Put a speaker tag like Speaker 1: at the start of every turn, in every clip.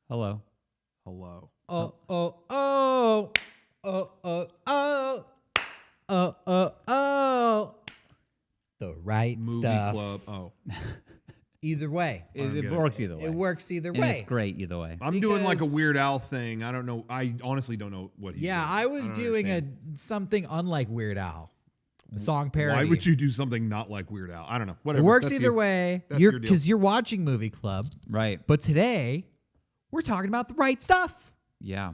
Speaker 1: Hello.
Speaker 2: Hello.
Speaker 3: Oh, oh, oh. Oh, oh, oh. Oh, oh, oh. The right
Speaker 2: Movie
Speaker 3: stuff.
Speaker 2: club. Oh.
Speaker 3: Either way.
Speaker 1: It works either way.
Speaker 3: It works either
Speaker 1: And
Speaker 3: way.
Speaker 1: it's great either way.
Speaker 2: I'm doing like a
Speaker 3: Because-
Speaker 2: Weird Al thing. I don't know. I honestly don't know what he's doing.
Speaker 3: I was
Speaker 2: don't
Speaker 3: doing
Speaker 2: understand.
Speaker 3: something unlike Weird Al. A song parody.
Speaker 2: Why would you do something not like Weird Al? I don't know. Whatever.
Speaker 3: It works
Speaker 2: That's
Speaker 3: either
Speaker 2: you.
Speaker 3: way.
Speaker 2: That's your deal.
Speaker 3: Because you're watching Movie Club.
Speaker 1: Right.
Speaker 3: But today, we're talking about the right stuff.
Speaker 1: Yeah.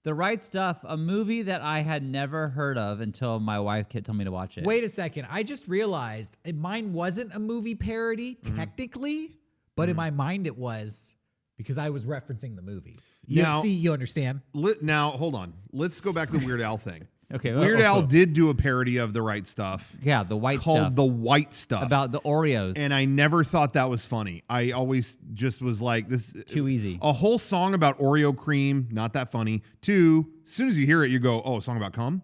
Speaker 1: The Right Stuff, a movie that I had never heard of until my wife told me to watch it.
Speaker 3: Wait a second. I just realized mine wasn't a movie parody, technically, but in my mind it was because I was referencing the movie. You understand?
Speaker 2: Now, hold on. Let's go back to the Weird Al thing.
Speaker 1: Okay.
Speaker 2: Weird Al did do a parody of The Right Stuff.
Speaker 1: Yeah, The White
Speaker 2: called
Speaker 1: Stuff.
Speaker 2: The White Stuff.
Speaker 1: About the Oreos.
Speaker 2: And I never thought that was funny. I always just was like, this
Speaker 1: Too easy.
Speaker 2: A whole song about Oreo cream, not that funny. Two, as soon as you hear it, you go, oh, a song about cum?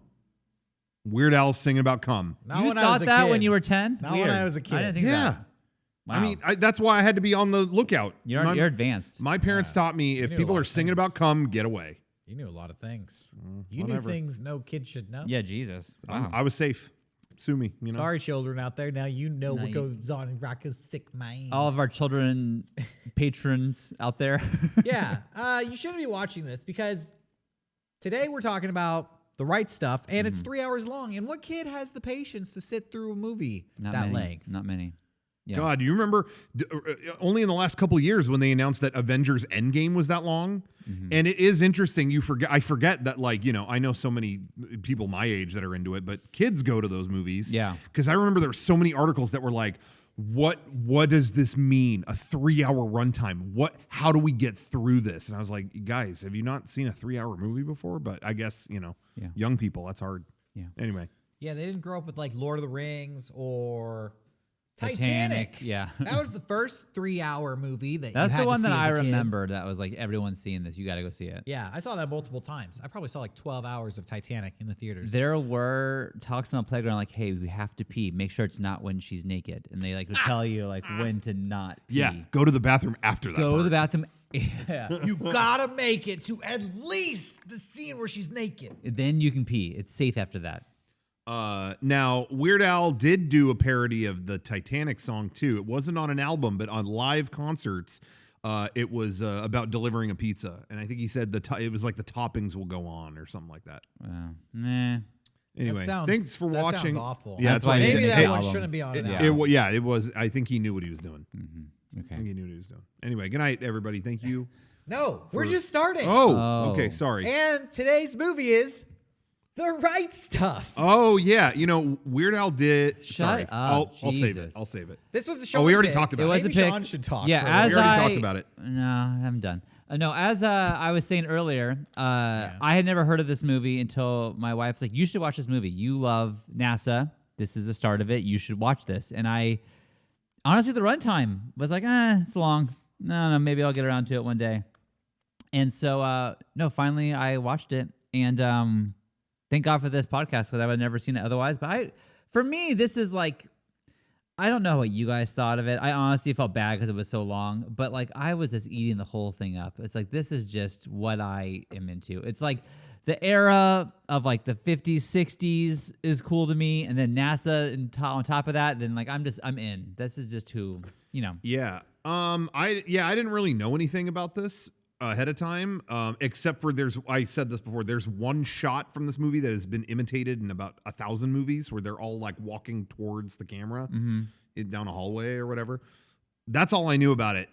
Speaker 2: Weird Al's singing about cum.
Speaker 3: Not
Speaker 1: You
Speaker 3: when I
Speaker 1: thought
Speaker 3: was a
Speaker 1: that
Speaker 3: kid.
Speaker 1: when you were 10?
Speaker 3: Not when I was a kid.
Speaker 1: I didn't think
Speaker 2: Yeah.
Speaker 1: that. Wow.
Speaker 2: I mean, that's why I had to be on the lookout.
Speaker 1: you're advanced.
Speaker 2: My parents taught me if
Speaker 3: knew a
Speaker 2: people
Speaker 3: lot
Speaker 2: are
Speaker 3: of
Speaker 2: singing
Speaker 3: things.
Speaker 2: about cum, get away.
Speaker 3: You knew a lot of things. You knew
Speaker 2: whatever.
Speaker 3: things no kid should know.
Speaker 1: Yeah, Jesus. Wow.
Speaker 2: I was safe. Sue me. You know?
Speaker 3: Sorry, children out there. Now you know what
Speaker 1: you-
Speaker 3: goes on in Rocco's sick mind.
Speaker 1: All of our children patrons out there.
Speaker 3: Yeah, you shouldn't be watching this because today we're talking about the right stuff, and it's 3 hours long. And what kid has the patience to sit through a movie
Speaker 1: Not
Speaker 3: that
Speaker 1: many.
Speaker 3: length?
Speaker 1: Not many. Yeah.
Speaker 2: God, do you remember only in the last couple of years when they announced that Avengers Endgame was that long? And it is interesting. I forget that, like, you know, I know so many people my age that are into it, but kids go to those movies.
Speaker 1: Yeah.
Speaker 2: Because I remember there were so many articles that were like, what does this mean? A 3-hour runtime. How do we get through this? And I was like, guys, have you not seen a 3-hour movie before? But I guess, you know,
Speaker 1: Yeah.
Speaker 2: young people, that's hard.
Speaker 1: Yeah.
Speaker 2: Anyway.
Speaker 3: Yeah, they didn't grow up with like Lord of the Rings or Titanic.
Speaker 1: Yeah.
Speaker 3: That was the first 3-hour movie that
Speaker 1: That's
Speaker 3: you had
Speaker 1: the one
Speaker 3: to
Speaker 1: that
Speaker 3: see
Speaker 1: I
Speaker 3: as a kid.
Speaker 1: remember that was like, everyone's seeing this. You got to go see it.
Speaker 3: Yeah, I saw that multiple times. I probably saw like 12 hours of Titanic in the theaters.
Speaker 1: There were talks on the playground like, hey, we have to pee. Make sure it's not when she's naked. And they like would tell you like when to not pee.
Speaker 2: Yeah. Go to the bathroom after that.
Speaker 1: Go to
Speaker 2: part.
Speaker 1: the bathroom. Yeah.
Speaker 3: You gotta make it to at least the scene where she's naked.
Speaker 1: Then you can pee. It's safe after that.
Speaker 2: Now, Weird Al did do a parody of the Titanic song too. It wasn't on an album, but on live concerts, it was about delivering a pizza. And I think he said it was like the toppings will go on or something like that.
Speaker 1: Nah.
Speaker 2: Anyway,
Speaker 3: That
Speaker 2: thanks for
Speaker 3: sounds
Speaker 2: watching.
Speaker 3: awful.
Speaker 2: Yeah,
Speaker 1: That's why
Speaker 2: he
Speaker 1: he
Speaker 3: Maybe
Speaker 2: did.
Speaker 1: didn't
Speaker 3: that
Speaker 1: get
Speaker 3: one
Speaker 1: album.
Speaker 3: shouldn't be on an
Speaker 1: Yeah.
Speaker 3: album.
Speaker 2: It was. I think he knew what he was doing. I
Speaker 1: Okay.
Speaker 2: think he knew what he was doing. Anyway, good night, everybody. Thank you.
Speaker 3: No, we're just starting.
Speaker 2: Oh, okay. Sorry.
Speaker 3: And today's movie is The Right Stuff.
Speaker 2: Oh yeah, you know Weird Al did. Sorry,
Speaker 1: up,
Speaker 2: I'll save it.
Speaker 1: Jesus.
Speaker 2: I'll save it.
Speaker 3: This was a show.
Speaker 2: we already talked about
Speaker 1: It was
Speaker 3: Maybe
Speaker 1: a pick.
Speaker 3: Shawn should talk.
Speaker 1: Yeah,
Speaker 3: for a
Speaker 1: as
Speaker 2: We already
Speaker 1: I
Speaker 2: talked about it.
Speaker 1: No, I'm done. No, as I was saying earlier, I had never heard of this movie until my wife's like, "You should watch this movie. You love NASA. This is the start of it. You should watch this." And I honestly, the runtime was like, it's long. No, maybe I'll get around to it one day. And so, no, finally I watched it, and thank God for this podcast because I would have never seen it otherwise. But for me, this is like, I don't know what you guys thought of it. I honestly felt bad because it was so long, but like I was just eating the whole thing up. It's like, this is just what I am into. It's like the era of like the 50s, 60s is cool to me. And then NASA on top of that, then like, I'm in. This is just who, you know.
Speaker 2: Yeah. I didn't really know anything about this ahead of time, except for I said this before, there's one shot from this movie that has been imitated in about 1,000 movies where they're all like walking towards the camera down a hallway or whatever. That's all I knew about it.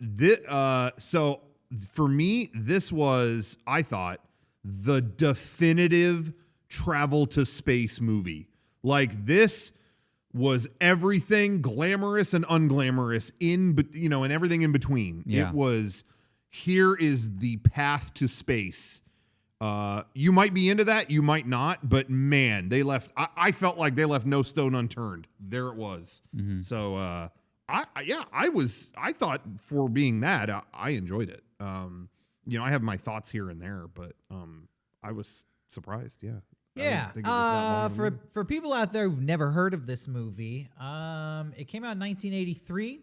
Speaker 2: So for me, this was, I thought, the definitive travel to space movie. Like this was everything glamorous and unglamorous and everything in between.
Speaker 1: Yeah.
Speaker 2: It was, here is the path to space. You might be into that, you might not, but man, I felt like they left no stone unturned. There it was. So, I thought for being that, I enjoyed it. I have my thoughts here and there, but, I was surprised. Yeah. I didn't think it was that long of a movie.
Speaker 3: For people out there who've never heard of this movie, it came out in 1983.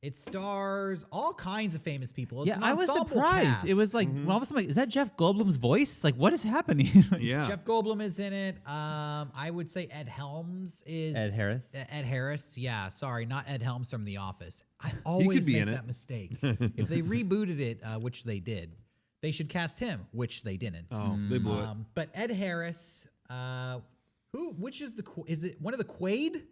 Speaker 3: It stars all kinds of famous people. It's
Speaker 1: Yeah,
Speaker 3: an
Speaker 1: I was
Speaker 3: ensemble
Speaker 1: surprised.
Speaker 3: cast.
Speaker 1: It was like, when all of a sudden, like, is that Jeff Goldblum's voice? Like, what is happening?
Speaker 2: Yeah.
Speaker 3: Jeff Goldblum is in it. I would say Ed Helms is
Speaker 1: Ed Harris?
Speaker 3: Ed Harris, yeah. Sorry, not Ed Helms from The Office. I always
Speaker 2: be
Speaker 3: make
Speaker 2: in it.
Speaker 3: that mistake. If they rebooted it, which they did, they should cast him, which they didn't.
Speaker 2: Oh, they blew it.
Speaker 3: But Ed Harris, which is is it one of the Quaid?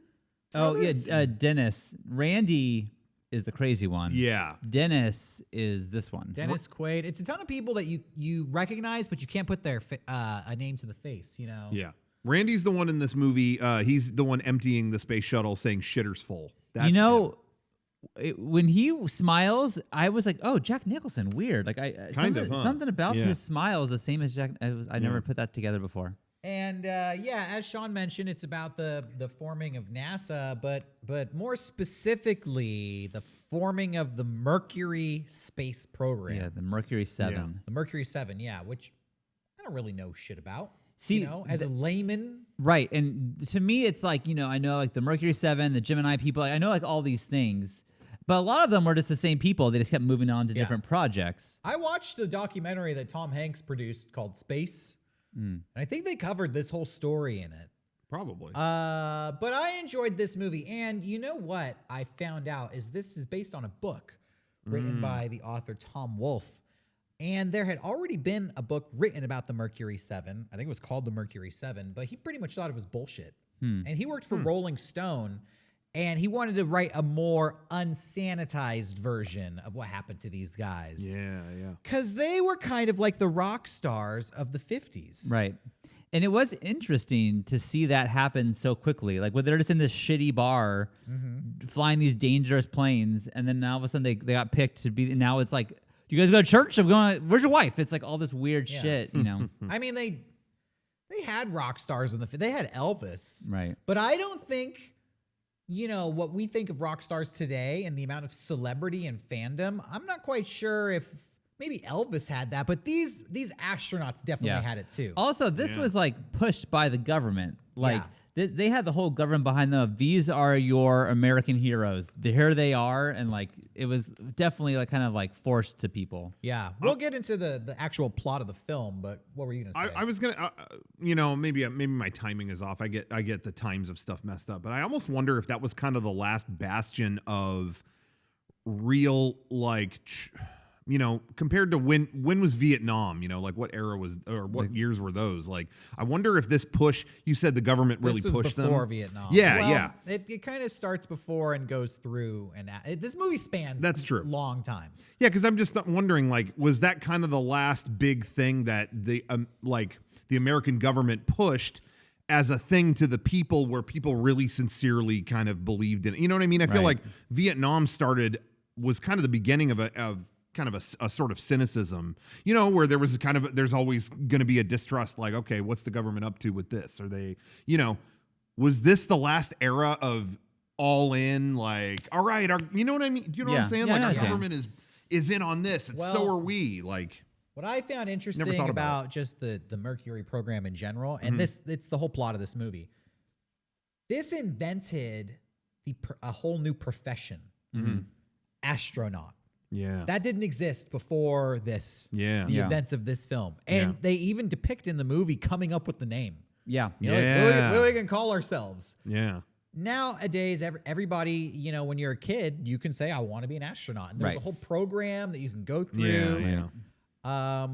Speaker 1: Oh,
Speaker 3: brothers?
Speaker 1: yeah, Dennis. Randy is the crazy one.
Speaker 2: Yeah.
Speaker 1: Dennis is this one.
Speaker 3: Dennis Quaid. It's a ton of people that you recognize, but you can't put their a name to the face. You know.
Speaker 2: Yeah. Randy's the one in this movie. He's the one emptying the space shuttle, saying "shitter's full." That's
Speaker 1: you know,
Speaker 2: him.
Speaker 1: when he smiles, I was like, "Oh, Jack Nicholson, weird." Like something about his smile is the same as Jack. I never put that together before.
Speaker 3: And as Shawn mentioned, it's about the forming of NASA, but more specifically, the forming of the Mercury space program.
Speaker 1: Yeah, the Mercury 7.
Speaker 3: The Mercury 7, which I don't really know shit about.
Speaker 1: See,
Speaker 3: as a layman.
Speaker 1: Right, and to me, it's like, I know like the Mercury 7, the Gemini people, I know like all these things, but a lot of them were just the same people. They just kept moving on to different projects.
Speaker 3: I watched the documentary that Tom Hanks produced called Space. And I think they covered this whole story in it.
Speaker 2: Probably.
Speaker 3: But I enjoyed this movie. And you know what I found out is this is based on a book written by the author Tom Wolfe. And there had already been a book written about the Mercury 7. I think it was called the Mercury 7, but he pretty much thought it was bullshit. And he worked for Rolling Stone, and he wanted to write a more unsanitized version of what happened to these guys.
Speaker 2: Yeah.
Speaker 3: Because they were kind of like the rock stars of the 50s.
Speaker 1: Right. And it was interesting to see that happen so quickly. Like, when they're just in this shitty bar, flying these dangerous planes, and then now all of a sudden they got picked to be, and now it's like, you guys go to church? I'm going, where's your wife? It's like all this weird shit,
Speaker 3: I mean, they had rock stars in they had Elvis.
Speaker 1: Right.
Speaker 3: But I don't think, what we think of rock stars today and the amount of celebrity and fandom, I'm not quite sure if maybe Elvis had that, but these astronauts definitely had it too.
Speaker 1: Also, this was like pushed by the government. Like they had the whole government behind them. These are your American heroes. Here they are, and like it was definitely like kind of like forced to people.
Speaker 3: Yeah, we'll get into the actual plot of the film, but what were you gonna say?
Speaker 2: I was gonna, maybe my timing is off. I get the times of stuff messed up, but I almost wonder if that was kind of the last bastion of real compared to when was Vietnam, like what era was, or what years were those? Like, I wonder if this push, you said the government really
Speaker 3: this was
Speaker 2: pushed
Speaker 3: before
Speaker 2: them.
Speaker 3: Vietnam.
Speaker 2: Yeah.
Speaker 3: It kind of starts before and goes through, and this movie spans
Speaker 2: That's true.
Speaker 3: long time.
Speaker 2: Yeah, because I'm just wondering, like, was that kind of the last big thing that the American government pushed as a thing to the people, where people really sincerely kind of believed in it? You know what I mean? I feel like Vietnam was kind of the beginning of a sort of cynicism, where there's always going to be a distrust, like, okay, what's the government up to with this? Are they, was this the last era of all in, like, all right, you know what I mean? Do you know what I'm saying?
Speaker 1: Yeah,
Speaker 2: like, our
Speaker 1: okay.
Speaker 2: government is in on this, and so are we. Like,
Speaker 3: what I found interesting about just the Mercury program in general, and it's the whole plot of this movie. This invented a whole new profession, astronaut.
Speaker 2: Yeah.
Speaker 3: That didn't exist before this.
Speaker 2: Yeah.
Speaker 3: The events of this film. And they even depict in the movie coming up with the name.
Speaker 1: Yeah.
Speaker 3: Like, what are we going to call ourselves?
Speaker 2: Yeah.
Speaker 3: Nowadays, everybody, when you're a kid, you can say, I want to be an astronaut. And there's a whole program that you can go through.
Speaker 2: Yeah.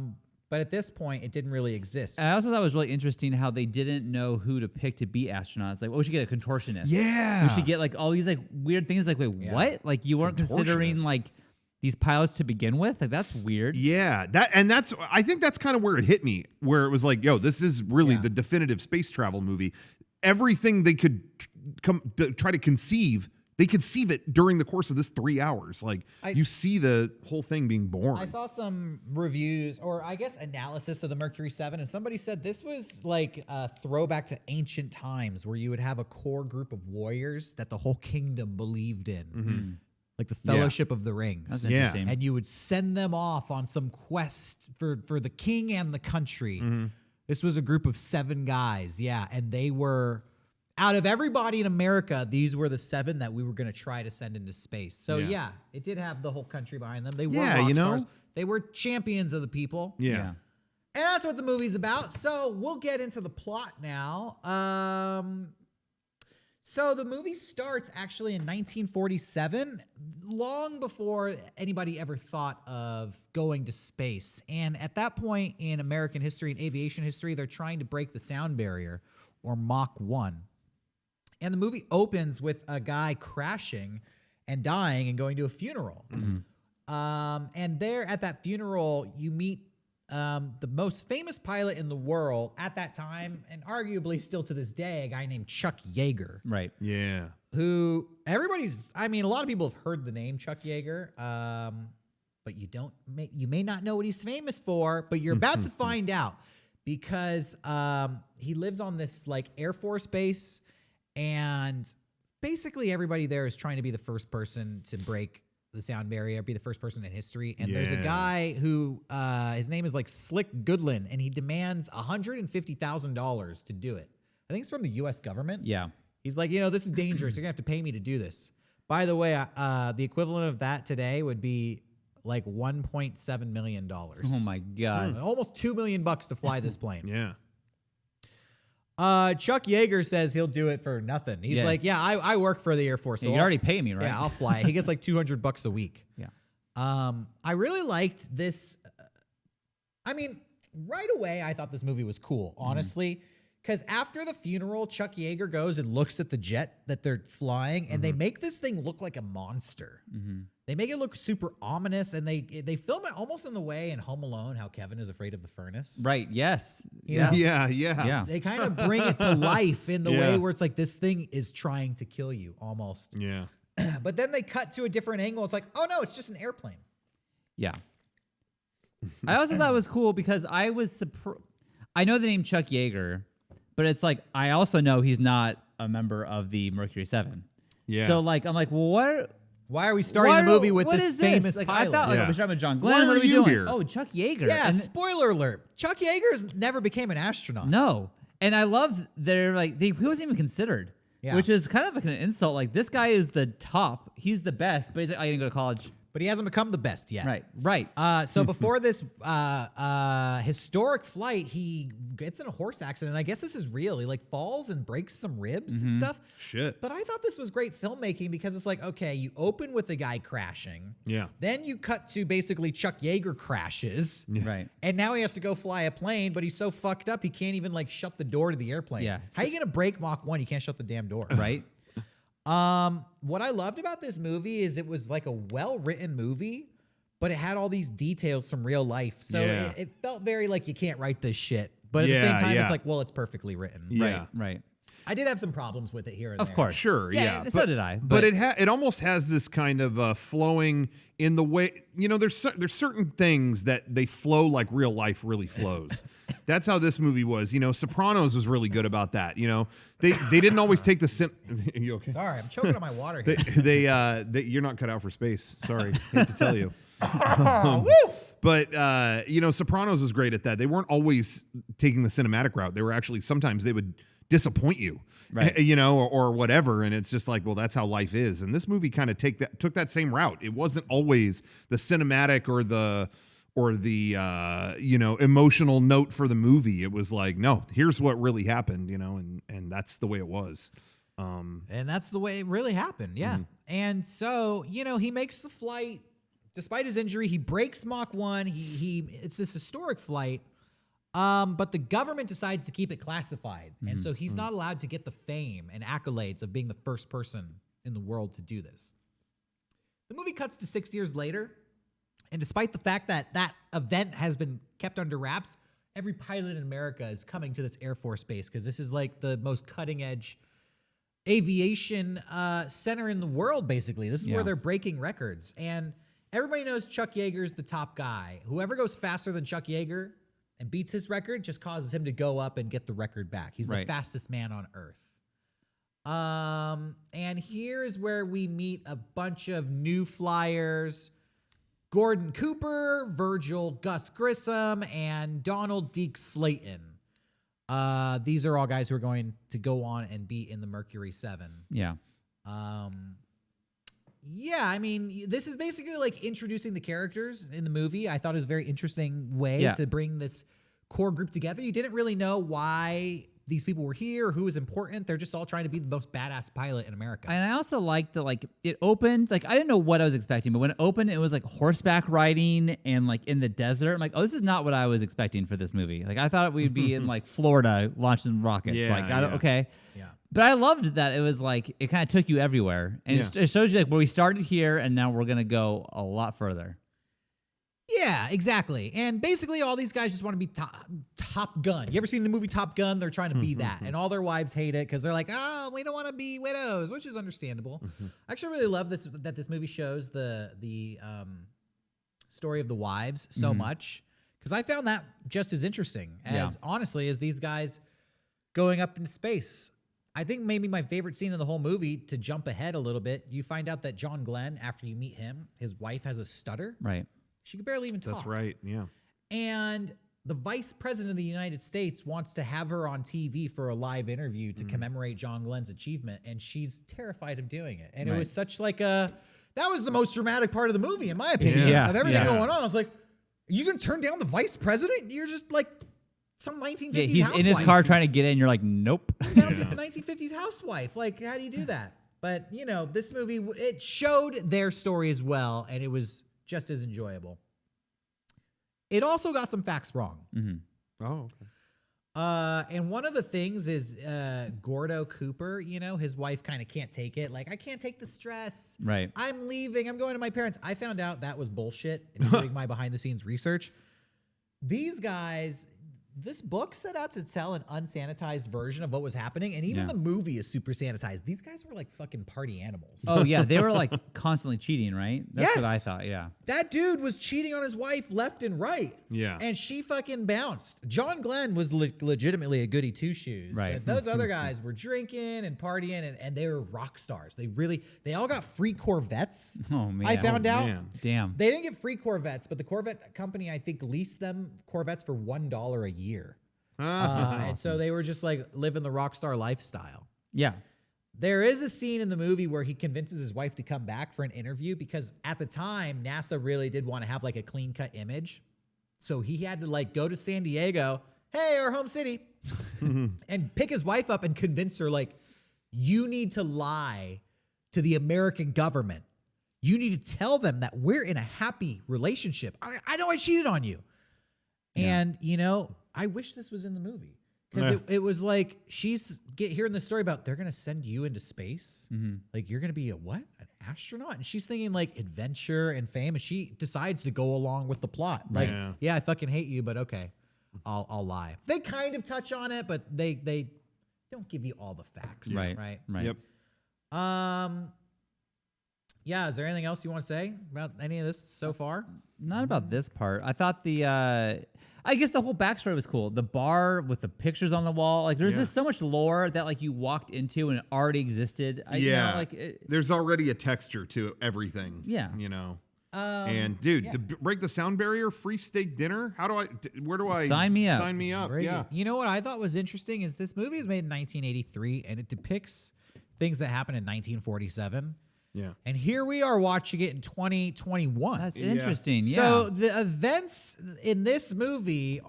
Speaker 3: But at this point, it didn't really exist.
Speaker 1: I also thought it was really interesting how they didn't know who to pick to be astronauts. Like, we should get a contortionist.
Speaker 2: Yeah.
Speaker 1: We should get like all these like weird things. Like, wait, what? Like, you weren't considering like these pilots to begin with? Like, that's weird.
Speaker 2: Yeah, I think that's kind of where it hit me, where it was like, yo, this is really the definitive space travel movie. Everything they could try to conceive, they conceive it during the course of this 3 hours. Like, you see the whole thing being born.
Speaker 3: I saw some reviews, or I guess analysis of the Mercury 7, and somebody said this was like a throwback to ancient times, where you would have a core group of warriors that the whole kingdom believed in. Like the Fellowship of the Rings.
Speaker 1: That's interesting.
Speaker 3: And you would send them off on some quest for the king and the country. This was a group of 7 guys, and they were out of everybody in America, these were the 7 that we were going to try to send into space. So
Speaker 2: Yeah.
Speaker 3: yeah, it did have the whole country behind them. They were
Speaker 2: Yeah,
Speaker 3: rock
Speaker 2: you know?
Speaker 3: stars. They were champions of the people.
Speaker 2: Yeah.
Speaker 3: And that's what the movie's about. So we'll get into the plot now. So the movie starts actually in 1947, long before anybody ever thought of going to space. And at that point in American history and aviation history, they're trying to break the sound barrier, or Mach 1. And the movie opens with a guy crashing and dying and going to a funeral. And there at that funeral, you meet the most famous pilot in the world at that time, and arguably still to this day, a guy named Chuck Yeager.
Speaker 1: Right.
Speaker 2: Yeah.
Speaker 3: Who a lot of people have heard the name Chuck Yeager, but you may not know what he's famous for, but you're about to find out, because he lives on this like Air Force base, and basically everybody there is trying to be the first person to break the sound barrier, be the first person in history. And there's a guy who his name is like Slick Goodland, and he demands $150,000 to do it. I think it's from the U.S. government.
Speaker 1: Yeah.
Speaker 3: He's like, this is dangerous. You're gonna have to pay me to do this. By the way, the equivalent of that today would be like $1.7 million.
Speaker 1: Oh my God.
Speaker 3: Almost $2 million to fly this plane.
Speaker 2: Yeah.
Speaker 3: Chuck Yeager says he'll do it for nothing. He's like, I work for the Air Force. So
Speaker 1: You already pay me, right?
Speaker 3: Yeah, I'll fly it. He gets like $200 a week.
Speaker 1: Yeah.
Speaker 3: I really liked this. Right away, I thought this movie was cool, honestly. Because after the funeral, Chuck Yeager goes and looks at the jet that they're flying, and they make this thing look like a monster. They make it look super ominous, and they film it almost in the way in Home Alone, how Kevin is afraid of the furnace.
Speaker 1: Right. Yes.
Speaker 3: You know?
Speaker 2: Yeah.
Speaker 3: They kind of bring it to life in the way where it's like this thing is trying to kill you almost.
Speaker 2: Yeah.
Speaker 3: But then they cut to a different angle. It's like, oh no, it's just an airplane.
Speaker 1: Yeah. I also thought it was cool because I was surprised. I know the name Chuck Yeager, but it's like I also know he's not a member of the Mercury 7.
Speaker 2: Yeah.
Speaker 1: So like I'm like, well,
Speaker 3: Why are we starting the movie with
Speaker 1: what
Speaker 3: this
Speaker 1: is
Speaker 3: famous
Speaker 1: Like,
Speaker 3: pilot?
Speaker 1: I thought like,
Speaker 2: Yeah.
Speaker 1: we're starting with John
Speaker 2: Why
Speaker 1: Glenn. What
Speaker 2: are
Speaker 1: are we
Speaker 2: you
Speaker 1: doing?
Speaker 2: here?
Speaker 1: Oh, Chuck Yeager.
Speaker 3: Yeah,
Speaker 1: And
Speaker 3: spoiler alert. Chuck Yeager never became an astronaut.
Speaker 1: no. And I love they're like he wasn't even considered.
Speaker 3: Yeah.
Speaker 1: Which is kind of like an insult. Like this guy is the top. He's the best, but he's like, I didn't go to college.
Speaker 3: But he hasn't become the best yet.
Speaker 1: Right.
Speaker 3: So before this historic flight, he gets in a horse accident. I guess this is real. He like falls and breaks some ribs and stuff.
Speaker 2: Shit.
Speaker 3: But I thought this was great filmmaking because it's like, okay, you open with the guy crashing.
Speaker 2: Yeah.
Speaker 3: Then you cut to basically Chuck Yeager crashes.
Speaker 1: Right.
Speaker 3: And now he has to go fly a plane, but he's so fucked up he can't even like shut the door to the airplane.
Speaker 1: Yeah.
Speaker 3: How are you gonna break Mach 1? You can't shut the damn door.
Speaker 1: Right.
Speaker 3: What I loved about this movie is it was like a well-written movie, but it had all these details from real life. So
Speaker 2: Yeah.
Speaker 3: it felt very like you can't write this shit. But at the same time, it's like, well, it's perfectly written.
Speaker 2: Yeah.
Speaker 1: Right.
Speaker 3: I did have some problems with it here and
Speaker 1: Of
Speaker 3: there.
Speaker 1: course.
Speaker 2: Sure, yeah.
Speaker 1: So did I.
Speaker 2: But it almost has this kind of flowing in the way, there's certain things that they flow like real life really flows. That's how this movie was. Sopranos was really good about that. They didn't always take the you okay?
Speaker 3: Sorry, I'm choking on my water here.
Speaker 2: They you're not cut out for space. Sorry, hate to tell you. But Sopranos was great at that. They weren't always taking the cinematic route. They were actually sometimes they would disappoint you,
Speaker 1: right?
Speaker 2: Or whatever. And it's just like, well, that's how life is. And this movie kind of took that same route. It wasn't always the cinematic or the emotional note for the movie. It was like, no, here's what really happened, and that's the way it was.
Speaker 3: And that's the way it really happened, yeah. And so, he makes the flight. Despite his injury, he breaks Mach 1. It's this historic flight, but the government decides to keep it classified. And so he's not allowed to get the fame and accolades of being the first person in the world to do this. The movie cuts to 6 years later, and despite the fact that that event has been kept under wraps, every pilot in America is coming to this Air Force base because this is like the most cutting-edge aviation center in the world, basically. This is where they're breaking records. And everybody knows Chuck Yeager's the top guy. Whoever goes faster than Chuck Yeager and beats his record just causes him to go up and get the record back. He's the fastest man on Earth. And here is where we meet a bunch of new flyers. Gordon Cooper, Virgil Gus Grissom, and Donald Deke Slayton. These are all guys who are going to go on and be in the Mercury 7.
Speaker 1: Yeah.
Speaker 3: Yeah, I mean, this is basically like introducing the characters in the movie. I thought it was a very interesting way
Speaker 1: Yeah.
Speaker 3: to bring this core group together. You didn't really know why these people were here or who was important. They're just all trying to be the most badass pilot in America.
Speaker 1: And I also liked that, like, it opened, like, I didn't know what I was expecting, but when it opened, it was like horseback riding and like in the desert. I'm like, oh, this is not what I was expecting for this movie. Like, I thought we'd be in like Florida launching rockets.
Speaker 2: Yeah,
Speaker 1: Like, I don't,
Speaker 2: yeah.
Speaker 1: okay.
Speaker 3: Yeah.
Speaker 1: But I loved that it was like, it kind of took you everywhere. And it shows you like where we started here and now we're going to go a lot further.
Speaker 3: Yeah, exactly. And basically, all these guys just want to be Top Gun. You ever seen the movie Top Gun? They're trying to be that. And all their wives hate it because they're like, oh, we don't want to be widows, which is understandable. I actually really love that this movie shows the story of the wives so much because I found that just as interesting as, honestly, as these guys going up into space. I think maybe my favorite scene in the whole movie, to jump ahead a little bit, you find out that John Glenn, after you meet him, his wife has a stutter.
Speaker 1: Right.
Speaker 3: She could barely even talk.
Speaker 2: That's right. Yeah.
Speaker 3: And the vice president of the United States wants to have her on TV for a live interview to commemorate John Glenn's achievement. And she's terrified of doing it. And it was such like that was the most dramatic part of the movie, in my opinion,
Speaker 1: Yeah.
Speaker 3: of everything
Speaker 1: Yeah.
Speaker 3: going on. I was like, are you going to turn down the vice president? You're just like some 1950s
Speaker 1: Yeah, he's
Speaker 3: housewife.
Speaker 1: in his car trying to get in. You're like, nope.
Speaker 3: Down to 1950s housewife. Like, how do you do that? But, you know, this movie, it showed their story as well. And it was just as enjoyable. It also got some facts wrong.
Speaker 2: Oh, okay.
Speaker 3: And one of the things is Gordo Cooper, you know, his wife kind of can't take it. Like, I can't take the stress.
Speaker 1: Right.
Speaker 3: I'm leaving. I'm going to my parents. I found out that was bullshit in doing my behind the scenes research. These guys, this book set out to tell an unsanitized version of what was happening. And even the movie is super sanitized. These guys were like fucking party animals.
Speaker 1: Oh, yeah. They were like constantly cheating, right? That's what I
Speaker 3: Yes.
Speaker 1: thought. Yeah.
Speaker 3: That dude was cheating on his wife left and right.
Speaker 2: Yeah.
Speaker 3: And she fucking bounced. John Glenn was legitimately a goody two shoes.
Speaker 1: Right.
Speaker 3: But those other guys were drinking and partying and they were rock stars. They all got free Corvettes.
Speaker 1: Oh, man.
Speaker 3: I found out.
Speaker 2: man.
Speaker 1: Damn.
Speaker 3: They didn't get free Corvettes, but the Corvette company, I think, leased them Corvettes for $1 a year. And so they were just like living the rock star lifestyle.
Speaker 1: Yeah.
Speaker 3: There is a scene in the movie where he convinces his wife to come back for an interview because at the time, NASA really did want to have like a clean cut image. So he had to like go to San Diego, hey, our home city, and pick his wife up and convince her like, you need to lie to the American government. You need to tell them that we're in a happy relationship. I know I cheated on you. And, you know, I wish this was in the movie. Because it was like, she's hearing the story about they're going to send you into space. Like, you're going to be a what? An astronaut? And she's thinking like adventure and fame. And she decides to go along with the plot. Like, yeah, I fucking hate you, but okay, I'll lie. They kind of touch on it, but they don't give you all the facts. Right.
Speaker 2: Yep.
Speaker 3: Yeah, is there anything else you want to say about any of this so far?
Speaker 1: Not about this part. I thought I guess the whole backstory was cool. The bar with the pictures on the wall. Like, there's just so much lore that, like, you walked into and it already existed. You know,
Speaker 2: there's already a texture to everything.
Speaker 1: Yeah.
Speaker 2: You know. And, dude, to break the sound barrier, free steak dinner? Where do I...
Speaker 1: Sign me up.
Speaker 2: Sign me up, yeah.
Speaker 3: You know what I thought was interesting is this movie was made in 1983, and it depicts things that happened in 1947.
Speaker 2: Yeah.
Speaker 3: And here we are watching it in 2021.
Speaker 1: That's interesting. Yeah.
Speaker 3: So the events in this movie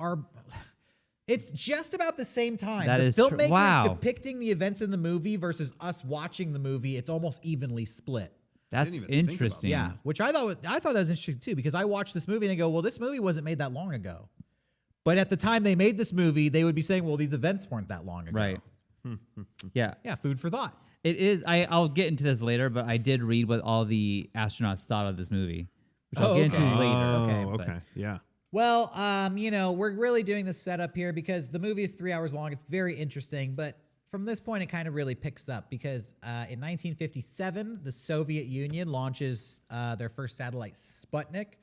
Speaker 3: it's just about the same time.
Speaker 1: That
Speaker 3: the
Speaker 1: is
Speaker 3: filmmakers
Speaker 1: wow.
Speaker 3: depicting the events in the movie versus us watching the movie, it's almost evenly split.
Speaker 1: That's
Speaker 2: even think about
Speaker 1: interesting.
Speaker 3: Yeah, which I thought that was interesting too, because I watched this movie and I go, well, this movie wasn't made that long ago. But at the time they made this movie, they would be saying, well, these events weren't that long ago.
Speaker 1: Right. Yeah.
Speaker 3: Yeah, food for thought.
Speaker 1: It is. I'll get into this later, but I did read what all the astronauts thought of this movie, which I'll get into later.
Speaker 2: Okay. Yeah.
Speaker 3: Well, you know, we're really doing this setup here because the movie is 3 hours long. It's very interesting, but from this point, it kind of really picks up because in 1957, the Soviet Union launches their first satellite, Sputnik,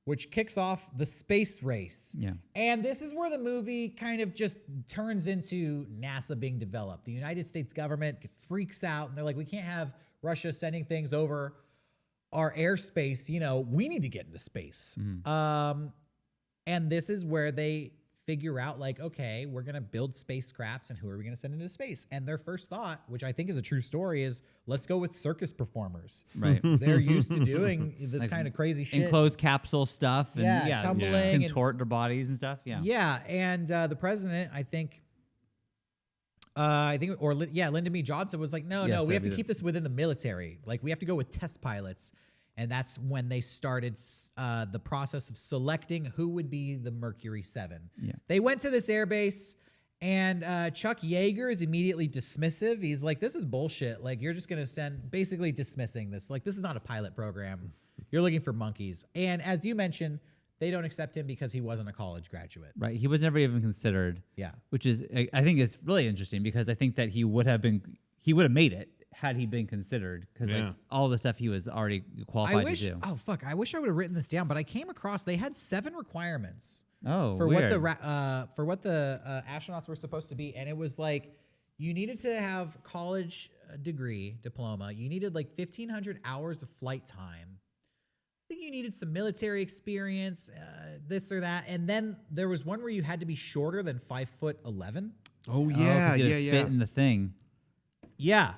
Speaker 3: which kicks off the space race.
Speaker 1: Yeah.
Speaker 3: And this is where the movie kind of just turns into NASA being developed. The United States government freaks out, and they're like, we can't have Russia sending things over our airspace. You know, we need to get into space. And this is where they figure out like, okay, we're going to build spacecrafts and who are we going to send into space? And their first thought, which I think is a true story, is let's go with circus performers.
Speaker 1: Right.
Speaker 3: They're used to doing this
Speaker 1: Like
Speaker 3: kind of crazy shit.
Speaker 1: Enclosed capsule stuff. And
Speaker 3: Yeah, tumbling and-
Speaker 1: contort their bodies and stuff. Yeah.
Speaker 3: Yeah, and the president, Lyndon B. Johnson was like, no, we have to keep this within the military. Like, we have to go with test pilots. And that's when they started the process of selecting who would be the Mercury 7.
Speaker 1: Yeah.
Speaker 3: They went to this airbase, and Chuck Yeager is immediately dismissive. He's like, this is bullshit. Like, you're just going to send, basically dismissing this. Like, this is not a pilot program. You're looking for monkeys. And as you mentioned, they don't accept him because he wasn't a college graduate.
Speaker 1: Right. He was never even considered.
Speaker 3: Yeah.
Speaker 1: Which is, I think it's really interesting because I think that he would have made it had he been considered, because like all the stuff he was already qualified to do.
Speaker 3: Oh fuck! I wish I would have written this down, but I came across they had 7 requirements.
Speaker 1: Oh,
Speaker 3: for
Speaker 1: weird.
Speaker 3: what the astronauts were supposed to be, and it was like you needed to have college diploma. You needed like 1,500 hours of flight time. I think you needed some military experience, this or that, and then there was one where you had to be shorter than 5'11".
Speaker 2: Oh
Speaker 1: 'cause
Speaker 2: yeah,
Speaker 1: you had
Speaker 2: yeah,
Speaker 1: to
Speaker 2: yeah.
Speaker 1: fit in the thing.
Speaker 3: Yeah.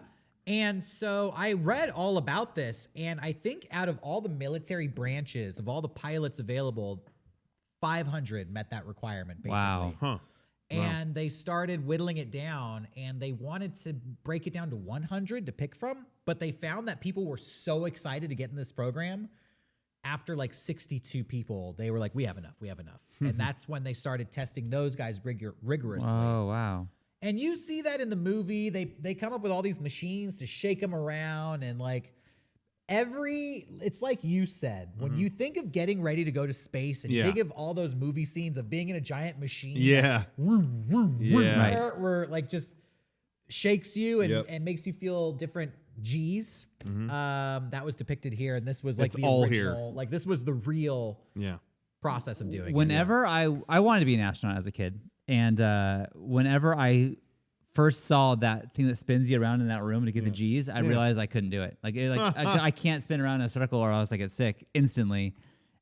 Speaker 3: And so I read all about this, and I think out of all the military branches, of all the pilots available, 500 met that requirement, basically.
Speaker 1: Wow.
Speaker 2: Huh.
Speaker 3: And they started whittling it down, and they wanted to break it down to 100 to pick from, but they found that people were so excited to get in this program. After like 62 people, they were like, we have enough. And that's when they started testing those guys rigorously.
Speaker 1: Oh, wow.
Speaker 3: And you see that in the movie. They come up with all these machines to shake them around, and like it's like you said, when you think of getting ready to go to space and think of all those movie scenes of being in a giant machine.
Speaker 2: Yeah.
Speaker 1: Right.
Speaker 3: Where like just shakes you and makes you feel different G's. That was depicted here. And this was like
Speaker 2: It's
Speaker 3: the
Speaker 2: all
Speaker 3: original, like this was the real
Speaker 2: Yeah.
Speaker 3: process of doing it.
Speaker 1: Whenever I wanted to be an astronaut as a kid, and whenever I first saw that thing that spins you around in that room to get the G's, I realized I couldn't do it. I can't spin around in a circle or else I get sick instantly.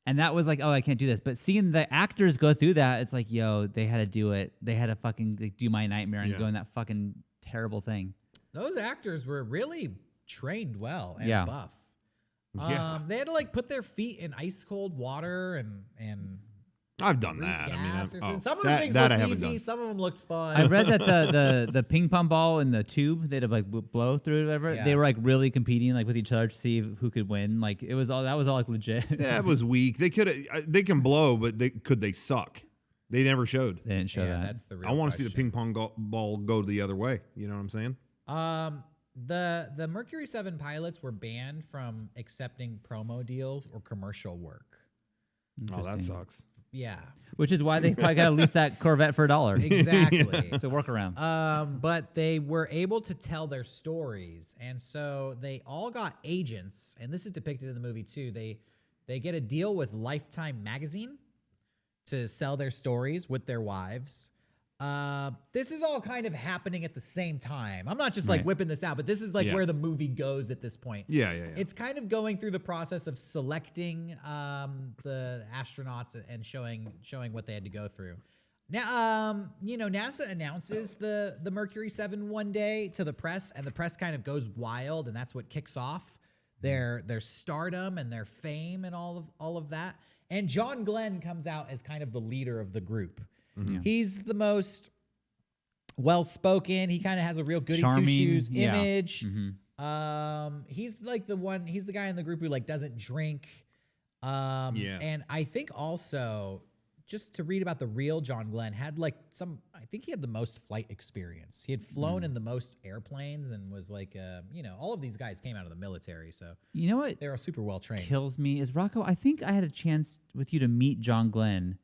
Speaker 1: And that was like, oh, I can't do this. But seeing the actors go through that, it's like, yo, they had to do it. They had to fucking like, do my nightmare and go in that fucking terrible thing.
Speaker 3: Those actors were really trained well and buff.
Speaker 2: Yeah.
Speaker 3: They had to like put their feet in ice cold water and
Speaker 2: I've done that. I mean,
Speaker 3: some of the things looked easy, some of them looked fun.
Speaker 1: I read that the ping pong ball in the tube, they'd have like blow through it or whatever.
Speaker 3: Yeah.
Speaker 1: They were like really competing like with each other to see who could win. Like that was all like legit.
Speaker 2: Yeah, it was weak. They can blow, but could they suck? They never showed.
Speaker 1: They didn't show that.
Speaker 3: That's the real
Speaker 2: I want to see the
Speaker 3: question.
Speaker 2: ping pong ball go the other way. You know what I'm saying?
Speaker 3: The Mercury 7 pilots were banned from accepting promo deals or commercial work.
Speaker 2: Oh, that sucks.
Speaker 3: Yeah,
Speaker 1: Which is why they probably got to lease that Corvette for $1.
Speaker 3: exactly.
Speaker 1: It's a workaround.
Speaker 3: But they were able to tell their stories, and so they all got agents, and this is depicted in the movie too. They get a deal with Lifetime magazine to sell their stories with their wives. This is all kind of happening at the same time. I'm not just like whipping this out, but this is like where the movie goes at this point.
Speaker 2: Yeah.
Speaker 3: It's kind of going through the process of selecting the astronauts and showing what they had to go through. Now, NASA announces the Mercury 7 one day to the press, and the press kind of goes wild, and that's what kicks off their stardom and their fame and all of that. And John Glenn comes out as kind of the leader of the group.
Speaker 1: Mm-hmm.
Speaker 3: He's the most well-spoken. He kind of has a real goody
Speaker 1: Charming,
Speaker 3: two-shoes
Speaker 1: yeah.
Speaker 3: image.
Speaker 1: Mm-hmm.
Speaker 3: He's like he's the guy in the group who like doesn't drink. And I think also just to read about the real John Glenn had like I think he had the most flight experience. He had flown in the most airplanes and was like, all of these guys came out of the military. So
Speaker 1: You know what
Speaker 3: they were super well-trained.
Speaker 1: kills me is, Rocco, I think I had a chance with you to meet John Glenn,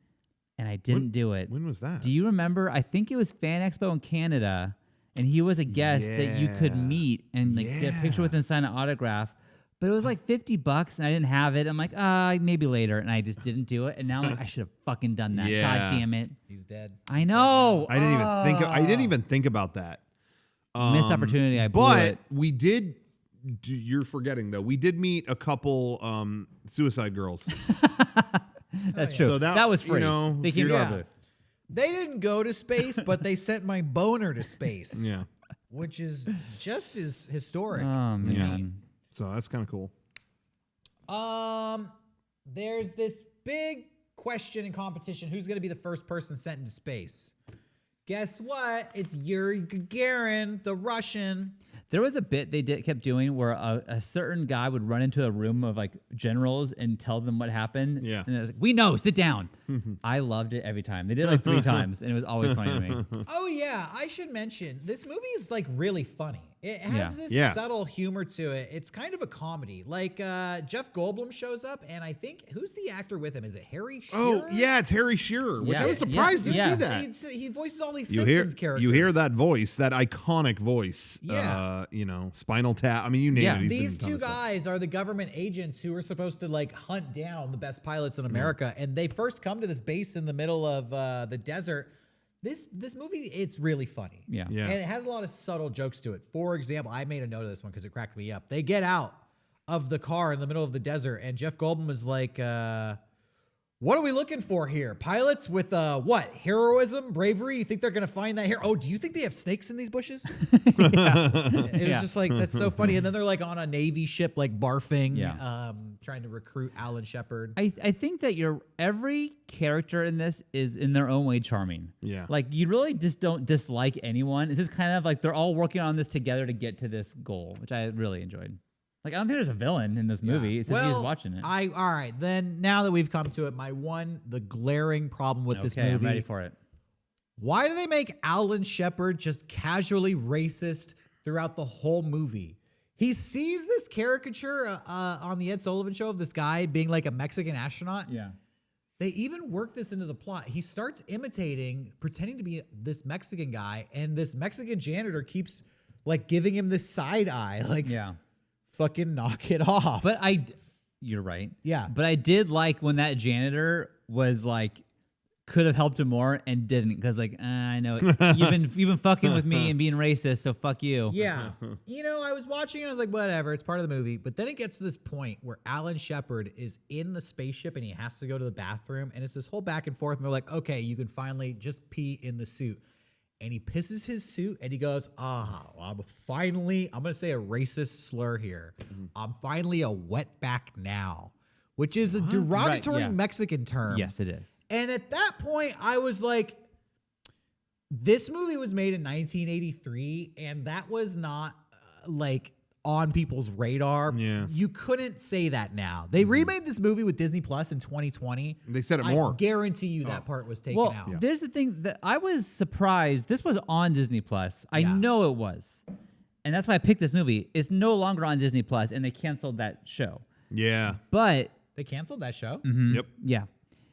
Speaker 1: and I didn't do it.
Speaker 2: When was that?
Speaker 1: Do you remember? I think it was Fan Expo in Canada, and he was a guest that you could meet and like get a picture with and sign an autograph. But it was like $50, and I didn't have it. I'm like, maybe later, and I just didn't do it. And now I'm like, I should have fucking done that.
Speaker 2: Yeah.
Speaker 1: God damn it!
Speaker 3: He's dead.
Speaker 1: I know.
Speaker 2: I didn't even think about that.
Speaker 1: Missed opportunity. I blew
Speaker 2: But
Speaker 1: it.
Speaker 2: we did. You're forgetting though. We did meet a couple suicide girls.
Speaker 1: That's true.
Speaker 2: So
Speaker 1: that was free.
Speaker 2: you know,
Speaker 1: they came to
Speaker 3: yeah.
Speaker 1: our booth.
Speaker 3: They didn't go to space, but they sent my boner to space.
Speaker 2: Yeah.
Speaker 3: Which is just as historic.
Speaker 1: Oh,
Speaker 3: to
Speaker 1: man.
Speaker 3: me.
Speaker 2: So that's kind of cool.
Speaker 3: There's this big question and competition. Who's going to be the first person sent into space? Guess what? It's Yuri Gagarin, the Russian.
Speaker 1: There was a bit they kept doing where a certain guy would run into a room of like generals and tell them what happened.
Speaker 2: Yeah.
Speaker 1: And it was like, we know, sit down. I loved it every time. They did it like 3 times, and it was always funny to me.
Speaker 3: Oh, yeah. I should mention, this movie is like really funny. It has this
Speaker 2: Yeah.
Speaker 3: subtle humor to it. It's kind of a comedy. Like Jeff Goldblum shows up, and I think, who's the actor with him? Is it Harry Shearer?
Speaker 2: Oh, yeah, it's Harry Shearer, which
Speaker 1: Yeah.
Speaker 2: I was surprised to
Speaker 1: Yeah.
Speaker 2: see that.
Speaker 3: He voices all these
Speaker 2: You hear,
Speaker 3: Simpsons characters.
Speaker 2: you hear that voice, that iconic voice.
Speaker 3: Yeah.
Speaker 2: Spinal Tap. I mean, you name
Speaker 1: Yeah.
Speaker 2: it. He's been in
Speaker 3: These
Speaker 2: a ton
Speaker 3: two
Speaker 2: of stuff.
Speaker 3: guys are the government agents who are supposed to like hunt down the best pilots in America, and they first come to this base in the middle of the desert. This movie, it's really funny.
Speaker 1: Yeah.
Speaker 2: Yeah.
Speaker 3: And it has a lot of subtle jokes to it. For example, I made a note of this one because it cracked me up. They get out of the car in the middle of the desert, and Jeff Goldblum is like, what are we looking for here? Pilots with what? Heroism, bravery? You think they're gonna find that here? Oh, do you think they have snakes in these bushes? It was just like, that's so funny. And then they're like on a Navy ship, like barfing, trying to recruit Alan Shepard.
Speaker 1: I think that every character in this is in their own way charming.
Speaker 2: Yeah.
Speaker 1: Like you really just don't dislike anyone. It's just kind of like they're all working on this together to get to this goal, which I really enjoyed. Like I don't think there's a villain in this movie. It's just you just watching it.
Speaker 3: All right. Then now that we've come to it, the glaring problem with this movie.
Speaker 1: I'm ready for it.
Speaker 3: Why do they make Alan Shepard just casually racist throughout the whole movie? He sees this caricature on the Ed Sullivan Show of this guy being like a Mexican astronaut.
Speaker 1: Yeah.
Speaker 3: They even work this into the plot. He starts pretending to be this Mexican guy, and this Mexican janitor keeps like giving him this side eye, like, fucking knock it off.
Speaker 1: But you're right.
Speaker 3: Yeah.
Speaker 1: But I did like when that janitor was like, could have helped him more and didn't, because like I know you've been fucking with me and being racist, so fuck you.
Speaker 3: Yeah. I was watching and I was like, whatever, it's part of the movie. But then it gets to this point where Alan Shepard is in the spaceship and he has to go to the bathroom, and it's this whole back and forth, and they're like, okay, you can finally just pee in the suit. And he pisses his suit and he goes, I'm going to say a racist slur here. I'm finally a wetback now, which is a derogatory Mexican term.
Speaker 1: Yes, it is.
Speaker 3: And at that point, I was like, this movie was made in 1983, and that was not like on people's radar.
Speaker 2: Yeah.
Speaker 3: You couldn't say that now. They remade this movie with Disney Plus in 2020.
Speaker 2: They said it more.
Speaker 3: I guarantee you that part was taken out.
Speaker 1: Well, there's the thing that I was surprised. This was on Disney Plus. I know it was. And that's why I picked this movie. It's no longer on Disney Plus, and they canceled that show.
Speaker 2: Yeah.
Speaker 1: But
Speaker 3: They canceled that show
Speaker 2: Yep.
Speaker 1: yeah.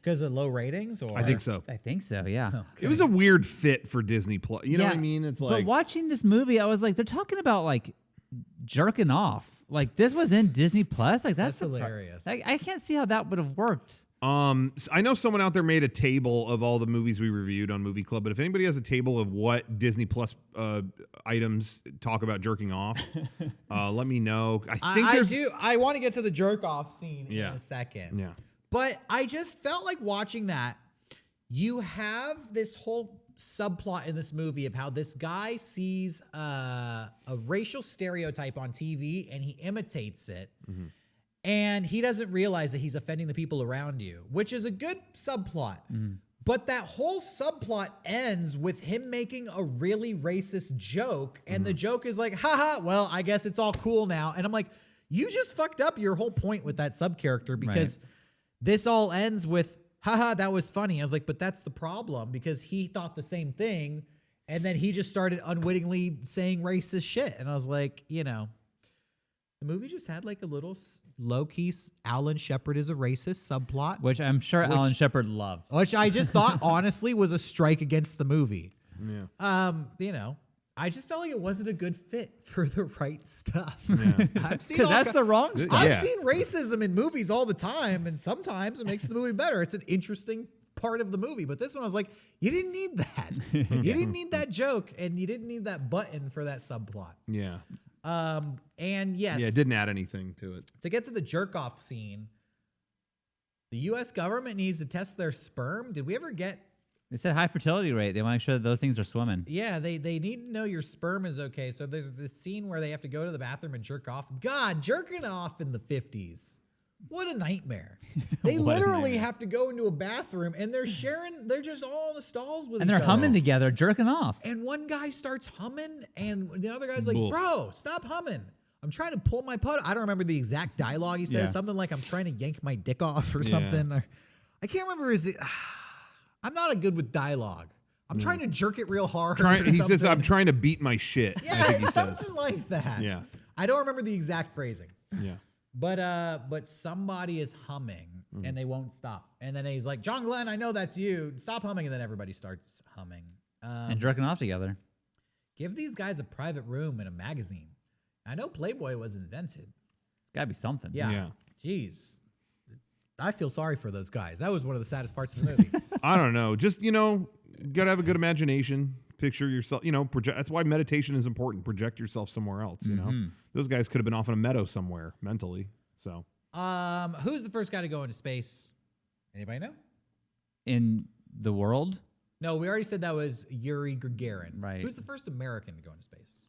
Speaker 3: because of low ratings? Or
Speaker 2: I think so.
Speaker 1: I think so, yeah.
Speaker 2: It was a weird fit for Disney Plus. You know what I mean? It's like
Speaker 1: But watching this movie, I was like, they're talking about like jerking off. Like this was in Disney Plus. Like that's
Speaker 3: hilarious.
Speaker 1: I can't see how that would have worked.
Speaker 2: I know someone out there made a table of all the movies we reviewed on Movie Club, but if anybody has a table of what Disney Plus items talk about jerking off, let me know.
Speaker 3: I want to get to the jerk off scene in a second.
Speaker 2: Yeah.
Speaker 3: But I just felt like watching that. You have this whole subplot in this movie of how this guy sees a racial stereotype on TV and he imitates it. Mm-hmm. And he doesn't realize that he's offending the people around you, which is a good subplot. Mm. But that whole subplot ends with him making a really racist joke. And the joke is like, haha, well, I guess it's all cool now. And I'm like, you just fucked up your whole point with that sub-character, because this all ends with, haha, that was funny. I was like, but that's the problem, because he thought the same thing. And then he just started unwittingly saying racist shit. And I was like, the movie just had like a little low-key Alan Shepard is a racist subplot.
Speaker 1: Which I'm sure Alan Shepard loved.
Speaker 3: Which I just thought, honestly, was a strike against the movie.
Speaker 2: Yeah.
Speaker 3: I just felt like it wasn't a good fit for the right stuff.
Speaker 2: Yeah.
Speaker 3: I've seen
Speaker 1: Because that's the wrong stuff.
Speaker 3: I've seen racism in movies all the time, and sometimes it makes the movie better. It's an interesting part of the movie. But this one, I was like, you didn't need that. You didn't need that joke, and you didn't need that button for that subplot.
Speaker 2: Yeah.
Speaker 3: And yes.
Speaker 2: Yeah, it didn't add anything to it.
Speaker 3: To get to the jerk off scene, the U.S. government needs to test their sperm. Did we ever get
Speaker 1: They said high fertility rate. They want to make sure that those things are swimming.
Speaker 3: Yeah, they need to know your sperm is okay. So there's this scene where they have to go to the bathroom and jerk off. God, jerking off in the 50s. What a nightmare. They literally have to go into a bathroom and they're just all in the stalls with each other.
Speaker 1: And they're humming together, jerking off.
Speaker 3: And one guy starts humming and the other guy's like, bro, stop humming. I'm trying to pull my putt. I don't remember the exact dialogue he says.
Speaker 1: Yeah.
Speaker 3: Something like, I'm trying to yank my dick off or something. Or, I can't remember. I'm not good with dialogue. I'm trying to jerk it real hard.
Speaker 2: He says, I'm trying to beat my shit.
Speaker 3: Yeah,
Speaker 2: I think he
Speaker 3: something
Speaker 2: says.
Speaker 3: like that.
Speaker 2: Yeah.
Speaker 3: I don't remember the exact phrasing.
Speaker 2: Yeah.
Speaker 3: But somebody is humming and they won't stop. And then he's like, John Glenn, I know that's you. Stop humming. And then everybody starts humming.
Speaker 1: And jerking off together.
Speaker 3: Give these guys a private room in a magazine. I know Playboy was invented.
Speaker 1: Gotta be something.
Speaker 3: Yeah. Jeez. I feel sorry for those guys. That was one of the saddest parts of the movie.
Speaker 2: I don't know. Just, gotta have a good imagination. Picture yourself, project. That's why meditation is important. Project yourself somewhere else, Those guys could have been off in a meadow somewhere mentally. So,
Speaker 3: who's the first guy to go into space? Anybody know?
Speaker 1: In the world?
Speaker 3: No, we already said that was Yuri Gagarin.
Speaker 1: Right.
Speaker 3: Who's the first American to go into space?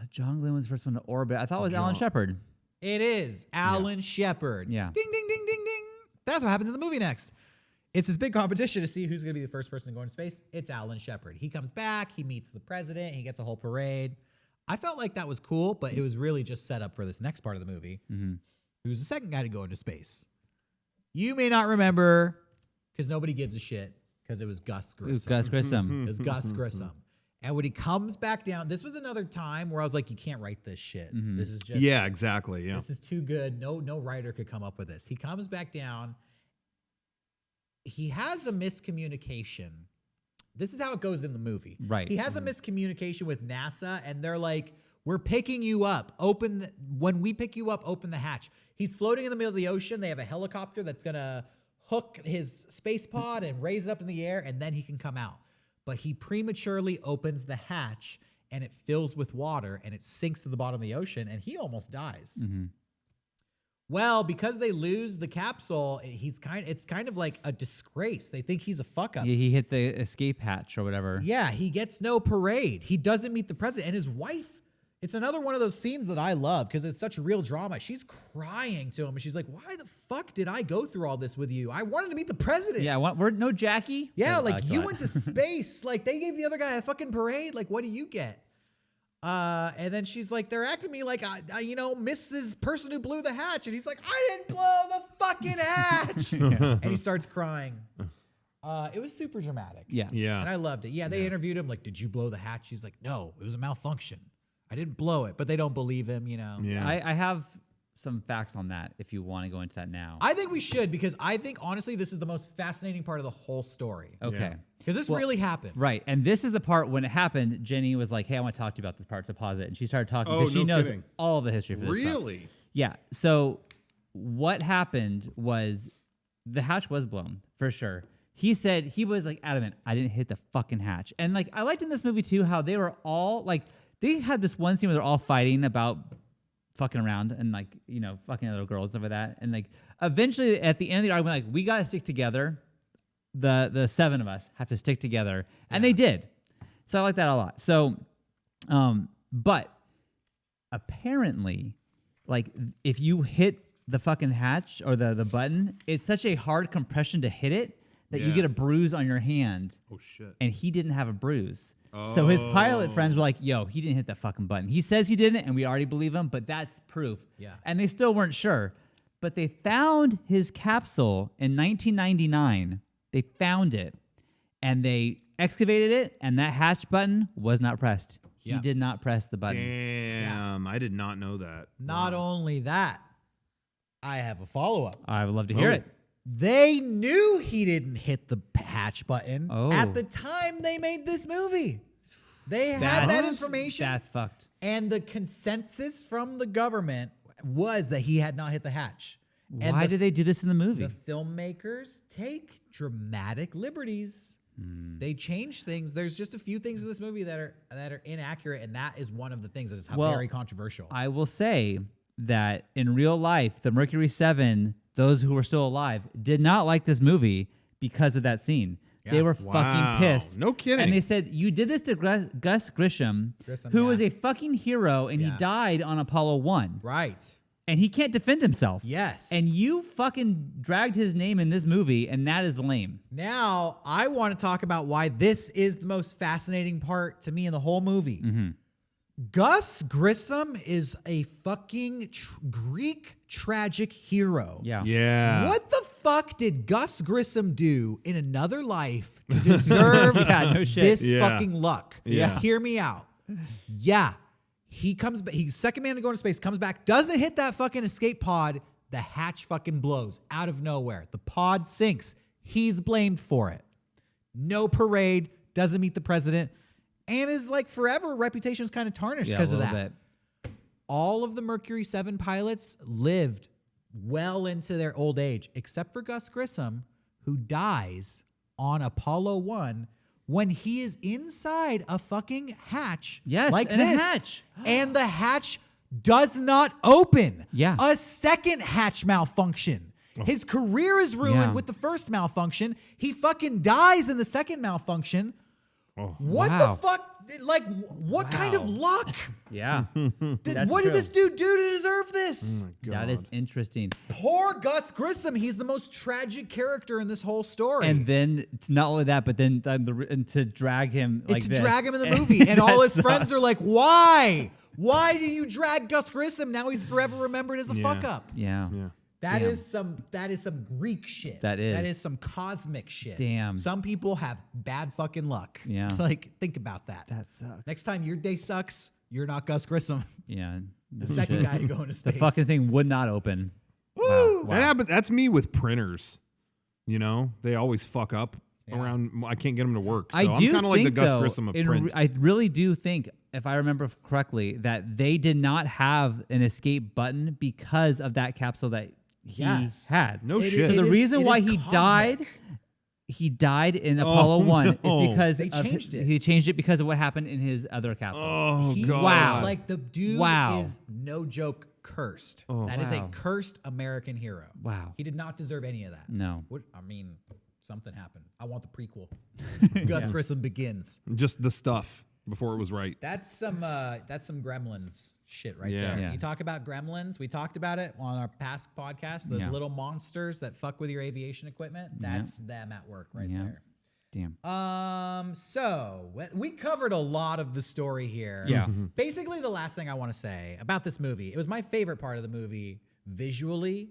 Speaker 1: John Glenn was the first one to orbit. I thought it was Alan Shepard.
Speaker 3: It is Alan Shepard.
Speaker 1: Yeah.
Speaker 3: Ding, ding, ding, ding, ding. That's what happens in the movie next. It's this big competition to see who's going to be the first person to go into space. It's Alan Shepard. He comes back. He meets the president. He gets a whole parade. I felt like that was cool, but it was really just set up for this next part of the movie. Mm-hmm. Who's the second guy to go into space? You may not remember because nobody gives a shit because it was Gus Grissom.
Speaker 1: It was Gus Grissom.
Speaker 3: It was Gus Grissom. And when he comes back down, this was another time where I was like, you can't write this shit.
Speaker 1: Mm-hmm.
Speaker 3: This is just...
Speaker 2: Yeah, exactly. Yeah.
Speaker 3: This is too good. No writer could come up with this. He comes back down. He has a miscommunication. This is how it goes in the movie.
Speaker 1: Right.
Speaker 3: He has a miscommunication with NASA, and they're like, we're picking you up. When we pick you up, open the hatch. He's floating in the middle of the ocean. They have a helicopter that's going to hook his space pod and raise it up in the air, and then he can come out. But he prematurely opens the hatch, and it fills with water, and it sinks to the bottom of the ocean, and he almost dies. Mm-hmm. Well, because they lose the capsule, it's kind of like a disgrace. They think he's a fuck up.
Speaker 1: Yeah, he hit the escape hatch or whatever.
Speaker 3: Yeah, he gets no parade. He doesn't meet the president. And his wife, it's another one of those scenes that I love because it's such real drama. She's crying to him, and she's like, why the fuck did I go through all this with you? I wanted to meet the president.
Speaker 1: Yeah, we're no Jackie.
Speaker 3: Yeah, you went to space. Like, they gave the other guy a fucking parade. Like, what do you get? And then she's like, they're acting me like, Mrs. Person who blew the hatch. And he's like, I didn't blow the fucking hatch. And he starts crying. It was super dramatic.
Speaker 1: Yeah.
Speaker 2: Yeah.
Speaker 3: And I loved it. Yeah, they interviewed him like, did you blow the hatch? He's like, no, it was a malfunction. I didn't blow it. But they don't believe him,
Speaker 2: Yeah.
Speaker 1: I have some facts on that if you want to go into that now.
Speaker 3: I think we should because I think, honestly, this is the most fascinating part of the whole story.
Speaker 1: Okay.
Speaker 2: Yeah.
Speaker 3: Because this really happened.
Speaker 1: Right. And this is the part when it happened, Jenny was like, hey, I want to talk to you about this part. So pause it. And she started talking because she knows all of the history for this.
Speaker 2: Really?
Speaker 1: Yeah. So what happened was the hatch was blown for sure. He said he was like adamant, I didn't hit the fucking hatch. And like I liked in this movie too how they were all like, they had this one scene where they're all fighting about fucking around and like, fucking other girls and stuff like that. And like eventually at the end of the argument, like we got to stick together. The seven of us have to stick together. And they did. So I like that a lot. So, but apparently like if you hit the fucking hatch or the button, it's such a hard compression to hit it that you get a bruise on your hand.
Speaker 2: Oh shit.
Speaker 1: And he didn't have a bruise. So his pilot friends were like, yo, he didn't hit the fucking button. He says he didn't, and we already believe him, but that's proof.
Speaker 3: Yeah.
Speaker 1: And they still weren't sure. But they found his capsule in 1999. They found it, and they excavated it, and that hatch button was not pressed. He did not press the button.
Speaker 2: Damn, I did not know that.
Speaker 3: Not only that, I have a follow-up.
Speaker 1: I would love to hear it.
Speaker 3: They knew he didn't hit the hatch button at the time they made this movie. They had that information.
Speaker 1: That's fucked.
Speaker 3: And the consensus from the government was that he had not hit the hatch.
Speaker 1: Why did they do this in the movie?
Speaker 3: The filmmakers take dramatic liberties. They change things. There's just a few things in this movie that are inaccurate, and that is one of the things that is very controversial.
Speaker 1: I will say that in real life, the Mercury 7, those who were still alive, did not like this movie because of that scene. They were
Speaker 2: Wow.
Speaker 1: fucking pissed.
Speaker 2: No kidding.
Speaker 1: And they said, you did this to Gus Grissom, who was a fucking hero, and he died on Apollo 1.
Speaker 3: Right.
Speaker 1: And he can't defend himself.
Speaker 3: Yes.
Speaker 1: And you fucking dragged his name in this movie, and that is lame.
Speaker 3: Now, I want to talk about why this is the most fascinating part to me in the whole movie.
Speaker 1: Mm-hmm.
Speaker 3: Gus Grissom is a fucking Greek tragic hero.
Speaker 2: Yeah.
Speaker 3: What the fuck did Gus Grissom do in another life to deserve
Speaker 1: no shit.
Speaker 3: this
Speaker 2: Yeah.
Speaker 3: fucking luck?
Speaker 2: Yeah.
Speaker 3: Hear me out. Yeah. He comes back. He's second man to go into space, comes back, doesn't hit that fucking escape pod. The hatch fucking blows out of nowhere. The pod sinks. He's blamed for it. No parade, doesn't meet the president, and is like forever reputation is kind of tarnished because of that. All of the Mercury 7 pilots lived well into their old age, except for Gus Grissom, who dies on Apollo 1 when he is inside a fucking hatch.
Speaker 1: Yes,
Speaker 3: like
Speaker 1: and a
Speaker 3: this,
Speaker 1: hatch.
Speaker 3: And the hatch does not open.
Speaker 1: Yeah.
Speaker 3: A second hatch malfunction. His career is ruined with the first malfunction. He fucking dies in the second malfunction. What the fuck? Like, what kind of luck?
Speaker 1: Yeah.
Speaker 3: What did this dude do to deserve this?
Speaker 1: That is interesting.
Speaker 3: Poor Gus Grissom. He's the most tragic character in this whole story.
Speaker 1: And then it's not only that, but then and to drag him like this.
Speaker 3: drag him in the movie. And all his friends are like, why? Why do you drag Gus Grissom? Now he's forever remembered as a fuck up.
Speaker 1: Yeah.
Speaker 3: That is some Greek shit.
Speaker 1: That is.
Speaker 3: That is some cosmic shit.
Speaker 1: Damn.
Speaker 3: Some people have bad fucking luck.
Speaker 1: Yeah.
Speaker 3: Like, think about that.
Speaker 1: That sucks.
Speaker 3: Next time your day sucks, you're not Gus Grissom.
Speaker 1: Yeah.
Speaker 3: The second guy to go into space.
Speaker 1: The fucking thing would not open.
Speaker 3: Woo!
Speaker 1: Wow.
Speaker 2: That happened. That's me with printers. You know, they always fuck up around. I can't get them to work. So
Speaker 1: I do
Speaker 2: I'm kind of like the
Speaker 1: think,
Speaker 2: Gus
Speaker 1: though,
Speaker 2: Grissom of print.
Speaker 1: I really do think, if I remember correctly, that they did not have an escape button because of that capsule that he had.
Speaker 2: No
Speaker 3: It
Speaker 2: shit.
Speaker 3: is-
Speaker 1: So the reason
Speaker 3: it
Speaker 1: why
Speaker 3: is
Speaker 1: he
Speaker 3: cosmic.
Speaker 1: died in Apollo 1 is because
Speaker 3: They changed it.
Speaker 1: He changed it because of what happened in his other capsule.
Speaker 2: Oh
Speaker 3: He-
Speaker 2: God!
Speaker 1: Wow.
Speaker 3: Like, the dude
Speaker 1: Wow.
Speaker 3: is, no joke, cursed.
Speaker 2: Oh.
Speaker 3: That is a
Speaker 1: Wow.
Speaker 3: cursed American hero.
Speaker 1: Wow.
Speaker 3: He did not deserve any of that.
Speaker 1: No.
Speaker 3: What, I mean, something happened. I want the prequel. Gus Grissom Begins.
Speaker 2: Just the stuff before it was right.
Speaker 3: That's some Gremlins shit right
Speaker 2: Yeah.
Speaker 3: there.
Speaker 1: Yeah.
Speaker 3: You talk about Gremlins. We talked about it on our past podcast. Those little monsters that fuck with your aviation equipment. That's them at work right there.
Speaker 1: Damn.
Speaker 3: So we covered a lot of the story here.
Speaker 1: Yeah.
Speaker 3: Basically, the last thing I want to say about this movie, it was my favorite part of the movie visually.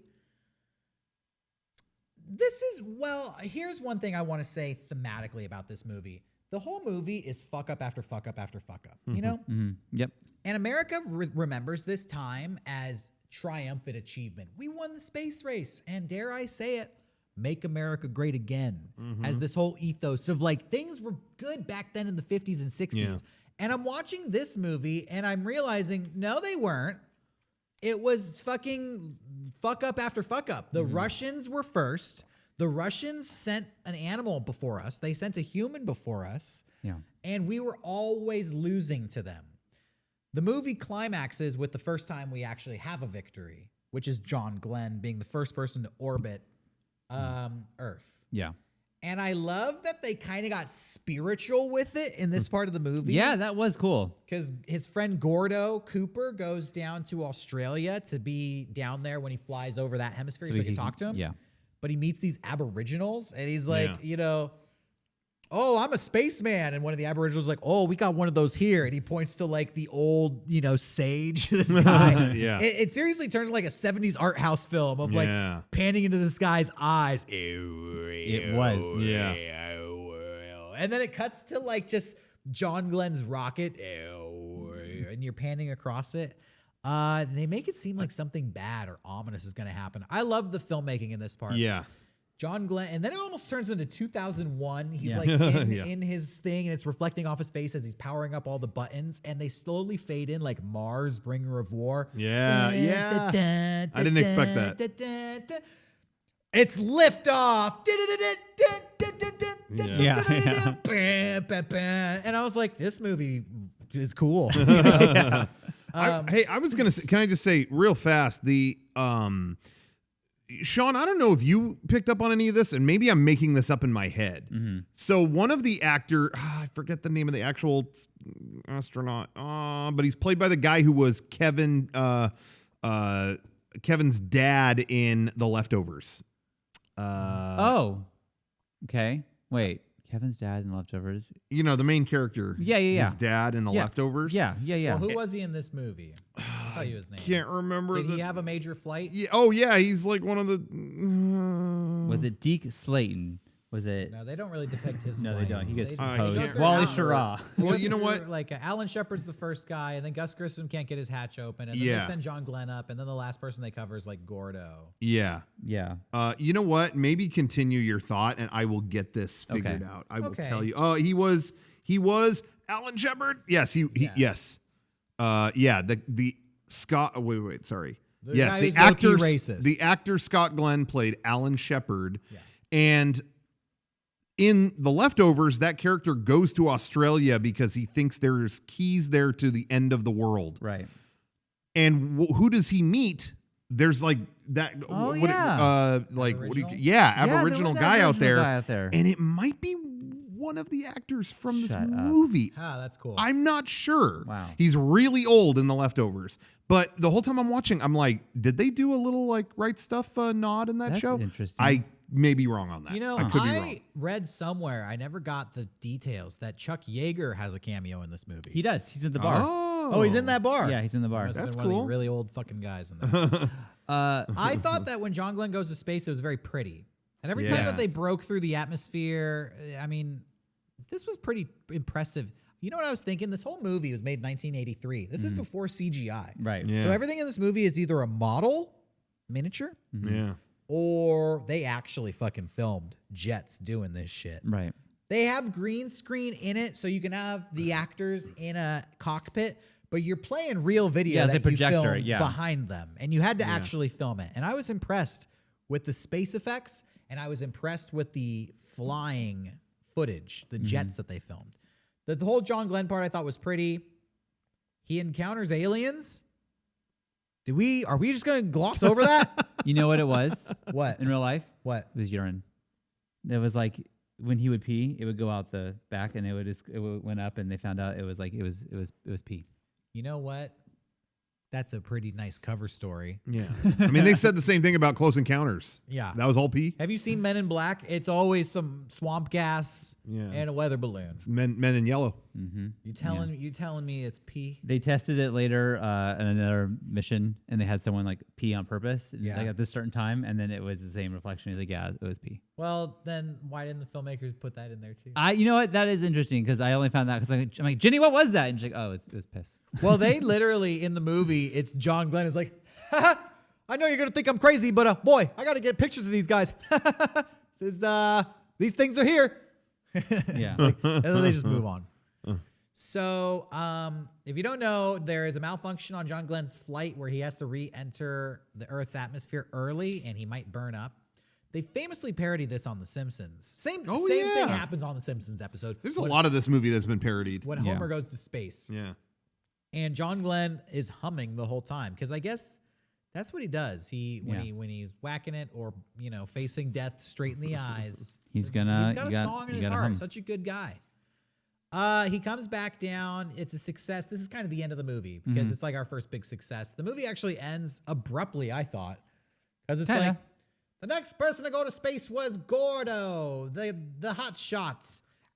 Speaker 3: Here's one thing I want to say thematically about this movie. The whole movie is fuck up after fuck up after fuck up, you know?
Speaker 1: Yep.
Speaker 3: And America remembers this time as triumphant achievement. We won the space race, and dare I say it, make America great again. Has this whole ethos of like things were good back then in the 50s and 60s.
Speaker 2: Yeah.
Speaker 3: And I'm watching this movie and I'm realizing, no, they weren't. It was fucking fuck up after fuck up. The Russians were first. The Russians sent an animal before us. They sent a human before us.
Speaker 1: Yeah.
Speaker 3: And we were always losing to them. The movie climaxes with the first time we actually have a victory, which is John Glenn being the first person to orbit Earth.
Speaker 1: Yeah.
Speaker 3: And I love that they kind of got spiritual with it in this part of the movie.
Speaker 1: Yeah, that was cool.
Speaker 3: Because his friend Gordo Cooper goes down to Australia to be down there when he flies over that hemisphere so he can talk to him.
Speaker 1: Yeah.
Speaker 3: But he meets these Aboriginals and he's like,
Speaker 2: Yeah.
Speaker 3: you know, oh, I'm a spaceman. And one of the Aboriginals is like, oh, we got one of those here. And he points to like the old, you know, sage, this guy.
Speaker 2: Yeah.
Speaker 3: It seriously turns like a 70s art house film of like panning into this guy's eyes.
Speaker 1: It was.
Speaker 2: Yeah.
Speaker 3: And then it cuts to like just John Glenn's rocket. And you're panning across it. They make it seem like something bad or ominous is going to happen. I love the filmmaking in this part.
Speaker 2: Yeah.
Speaker 3: John Glenn, and then it almost turns into 2001. He's
Speaker 1: Yeah.
Speaker 3: like in his thing, and it's reflecting off his face as he's powering up all the buttons, and they slowly fade in like Mars, Bringer of War.
Speaker 2: Yeah. Yeah. I didn't expect that.
Speaker 3: It's liftoff. And I was like, this movie is cool.
Speaker 2: Hey, I was gonna say, can I just say real fast, the Shawn, I don't know if you picked up on any of this, and maybe I'm making this up in my head. So one of the I forget the name of the actual astronaut, but he's played by the guy who was Kevin's dad in The Leftovers.
Speaker 1: Okay. Wait. Kevin's dad in Leftovers.
Speaker 2: You know, the main character.
Speaker 1: Yeah.
Speaker 2: His dad in The Leftovers.
Speaker 1: Yeah.
Speaker 3: Well, who was he in this movie? I'll tell you his name.
Speaker 2: Can't remember.
Speaker 3: Did he have a major flight?
Speaker 2: Yeah. Oh, yeah. He's like one of the.
Speaker 1: Was it Deke Slayton? Was it?
Speaker 3: No, they don't really depict his
Speaker 1: No,
Speaker 3: flight.
Speaker 1: they don't. He gets
Speaker 3: They-
Speaker 1: proposed.
Speaker 3: they go through
Speaker 1: Wally
Speaker 3: Alan-
Speaker 1: Schirra.
Speaker 2: Well, you know what?
Speaker 3: Like Alan Shepard's the first guy, and then Gus Grissom can't get his hatch open, and then
Speaker 2: Yeah.
Speaker 3: they send John Glenn up, and then the last person they cover is like Gordo.
Speaker 2: Yeah.
Speaker 1: Yeah.
Speaker 2: You know what? Maybe continue your thought, and I will get this figured
Speaker 1: Okay.
Speaker 2: out. I will
Speaker 3: Okay.
Speaker 2: tell you. Oh, he was Alan Shepard. Yes, yes. Yeah. The Scott. Wait. Sorry.
Speaker 3: The
Speaker 2: yes,
Speaker 3: guy
Speaker 2: the
Speaker 3: who's low-key
Speaker 2: actor.
Speaker 3: racist.
Speaker 2: The actor Scott Glenn played Alan Shepard,
Speaker 3: Yeah.
Speaker 2: and in The Leftovers, that character goes to Australia because he thinks there's keys there to the end of the world.
Speaker 1: Right.
Speaker 2: And who does he meet? There's like that.
Speaker 1: Oh,
Speaker 2: what,
Speaker 1: yeah.
Speaker 2: like what do you?
Speaker 3: Aboriginal?
Speaker 2: Yeah,
Speaker 1: there
Speaker 2: Aboriginal
Speaker 1: was an
Speaker 2: guy out
Speaker 1: Aboriginal
Speaker 2: there.
Speaker 1: guy out there.
Speaker 2: And it might be one of the actors from this
Speaker 1: Shut up.
Speaker 2: movie.
Speaker 3: Ah, that's cool.
Speaker 2: I'm not sure.
Speaker 1: Wow.
Speaker 2: He's really old in The Leftovers. But the whole time I'm watching, I'm like, did they do a little like Right Stuff nod in that
Speaker 1: That's
Speaker 2: show?
Speaker 1: interesting.
Speaker 2: I may be wrong on that.
Speaker 3: You know,
Speaker 2: I could be wrong.
Speaker 3: I read somewhere, I never got the details, that Chuck Yeager has a cameo in this movie.
Speaker 1: He does. He's at the bar.
Speaker 3: Oh, he's in that bar.
Speaker 1: Yeah, he's in the bar.
Speaker 3: Must have
Speaker 2: That's
Speaker 3: been one of
Speaker 2: cool.
Speaker 3: the really old fucking guys in there.
Speaker 1: Uh,
Speaker 3: I thought that when John Glenn goes to space, it was very pretty. And every time that
Speaker 2: Yes.
Speaker 3: they broke through the atmosphere, I mean, this was pretty impressive. You know what I was thinking? This whole movie was made in 1983. This is before CGI.
Speaker 1: right.
Speaker 2: Yeah.
Speaker 3: So everything in this movie is either a model, miniature,
Speaker 2: Yeah.
Speaker 3: or they actually fucking filmed jets doing this shit.
Speaker 1: Right.
Speaker 3: They have green screen in it, so you can have the actors in a cockpit, but you're playing real video
Speaker 1: Yeah, it's
Speaker 3: that
Speaker 1: a projector,
Speaker 3: you filmed
Speaker 1: yeah.
Speaker 3: behind them, and you had to actually film it. And I was impressed with the space effects, and I was impressed with the flying footage, the jets that they filmed. The whole John Glenn part I thought was pretty. He encounters aliens. Are we just going to gloss over that?
Speaker 1: You know what it was
Speaker 3: What?
Speaker 1: in real life?
Speaker 3: What?
Speaker 1: It was urine. It was like when he would pee, it would go out the back, and went up, and they found out it was pee.
Speaker 3: You know what? That's a pretty nice cover story.
Speaker 2: Yeah. I mean, they said the same thing about Close Encounters.
Speaker 3: Yeah.
Speaker 2: That was all pee.
Speaker 3: Have you seen Men in Black? It's always some swamp gas
Speaker 2: Yeah.
Speaker 3: and a weather balloon.
Speaker 2: Men in Yellow.
Speaker 3: You telling me it's pee?
Speaker 1: They tested it later in another mission, and they had someone like pee on purpose,
Speaker 3: Yeah.
Speaker 1: like at this certain time, and then it was the same reflection. He's like, yeah, it was pee.
Speaker 3: Well, then why didn't the filmmakers put that in there too?
Speaker 1: You know what? That is interesting because I only found that because I'm like, Jenny, what was that? And she's like, oh, it was piss.
Speaker 3: Well, they literally in the movie, it's John Glenn is like, haha, I know you're gonna think I'm crazy, but boy, I gotta get pictures of these guys. Says these things are here.
Speaker 1: Yeah.
Speaker 3: And then they just move on. So, if you don't know, there is a malfunction on John Glenn's flight where he has to re-enter the Earth's atmosphere early, and he might burn up. They famously parodied this on The Simpsons. Same thing
Speaker 2: yeah.
Speaker 3: happens on The Simpsons episode.
Speaker 2: There's a lot of this movie that's been parodied.
Speaker 3: when
Speaker 1: Yeah.
Speaker 3: Homer goes to space,
Speaker 2: Yeah.
Speaker 3: and John Glenn is humming the whole time because I guess that's what he does. When he's whacking it or facing death straight in the eyes.
Speaker 1: He's gonna.
Speaker 3: He's got a song in his heart.
Speaker 1: Hum.
Speaker 3: Such a good guy. He comes back down. It's a success. This is kind of the end of the movie because it's like our first big success. The movie actually ends abruptly, I thought, because it's
Speaker 1: Kinda.
Speaker 3: like the next person to go to space was Gordo, the hot shot,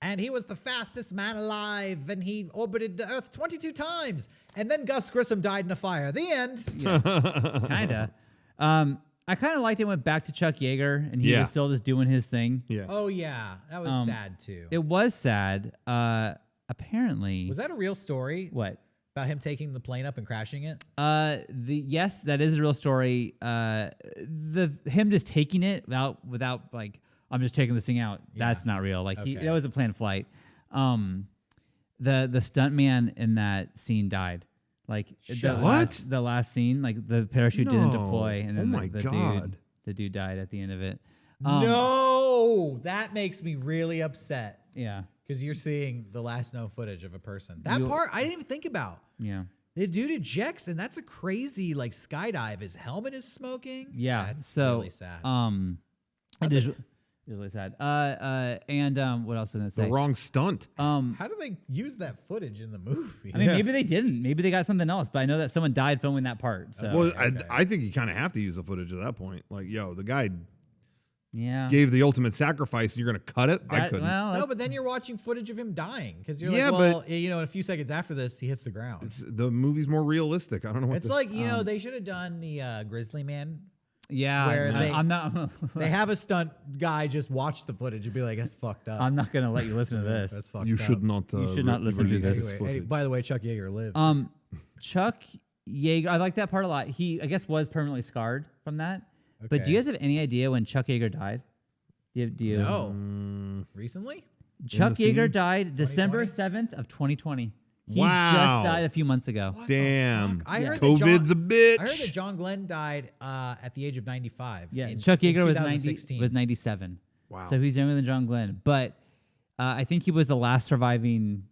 Speaker 3: and he was the fastest man alive, and he orbited the Earth 22 times, and then Gus Grissom died in a fire. The end.
Speaker 1: Kinda. I kind of liked it. Went back to Chuck Yeager, and he
Speaker 2: Yeah.
Speaker 1: was still just doing his thing.
Speaker 2: Yeah.
Speaker 3: Oh yeah, that was sad too.
Speaker 1: It was sad. Apparently,
Speaker 3: Was that a real story
Speaker 1: what?
Speaker 3: about him taking the plane up and crashing it?
Speaker 1: Yes, that is a real story. Him just taking it without like I'm just taking this thing out.
Speaker 3: Yeah.
Speaker 1: That's not real. Like
Speaker 3: Okay.
Speaker 1: that was a planned flight. The stunt man in that scene died. Like
Speaker 2: What?
Speaker 1: the last scene, like the parachute didn't
Speaker 2: No.
Speaker 1: deploy, and then
Speaker 2: Oh my God.
Speaker 1: the dude died at the end of it.
Speaker 3: No, that makes me really upset
Speaker 1: Yeah,
Speaker 3: because you're seeing the last known footage of a person. That part I didn't even think about.
Speaker 1: yeah.
Speaker 3: The dude ejects, and that's a crazy like skydive. His helmet is smoking.
Speaker 1: Yeah,
Speaker 3: That's
Speaker 1: so
Speaker 3: really sad.
Speaker 1: it is really sad. And what else was I gonna
Speaker 2: The
Speaker 1: say?
Speaker 2: wrong stunt.
Speaker 3: How do they use that footage in the movie?
Speaker 1: I mean, maybe they didn't. Maybe they got something else. But I know that someone died filming that part. So
Speaker 2: Well,
Speaker 3: okay.
Speaker 2: I think you kind of have to use the footage at that point. Like, yo, the guy
Speaker 1: yeah,
Speaker 2: gave the ultimate sacrifice, and you're gonna cut it. I
Speaker 1: That-
Speaker 2: couldn't.
Speaker 1: Well,
Speaker 3: No,
Speaker 1: that's-
Speaker 3: but then you're watching footage of him dying because you're
Speaker 2: Yeah,
Speaker 3: like, well,
Speaker 2: but-
Speaker 3: in a few seconds after this, he hits the ground.
Speaker 2: The movie's more realistic. I don't know what.
Speaker 3: It's like they should have done the Grizzly Man.
Speaker 1: yeah.
Speaker 3: where they-
Speaker 1: I'm not.
Speaker 3: They have a stunt guy just watch the footage and be like, "That's fucked up.
Speaker 1: I'm not gonna let you listen to this.
Speaker 3: That's fucked
Speaker 2: you
Speaker 3: up."
Speaker 2: should not.
Speaker 1: You should not listen to
Speaker 2: release
Speaker 1: this.
Speaker 3: Anyway, hey,
Speaker 2: footage.
Speaker 3: by the way, Chuck Yeager lived.
Speaker 1: Chuck Yeager, I like that part a lot. He, I guess, was permanently scarred from that. But do
Speaker 3: Okay.
Speaker 1: you guys have any idea when Chuck Yeager died? Do you?
Speaker 3: No, recently.
Speaker 1: Chuck
Speaker 2: the
Speaker 1: Yeager
Speaker 2: scene?
Speaker 1: died December
Speaker 3: 2020?
Speaker 1: 7th of 2020. He
Speaker 2: Wow.
Speaker 1: just died a few months ago.
Speaker 3: What the
Speaker 2: Damn.
Speaker 3: fuck? I heard that
Speaker 2: COVID's
Speaker 3: John-
Speaker 2: a bitch.
Speaker 3: I heard that John Glenn died at the age of 95.
Speaker 1: Yeah,
Speaker 3: in-
Speaker 1: Chuck
Speaker 3: in
Speaker 1: Yeager was
Speaker 3: 2016.
Speaker 1: 97.
Speaker 2: Wow.
Speaker 1: So he's younger than John Glenn. But I think he was the last surviving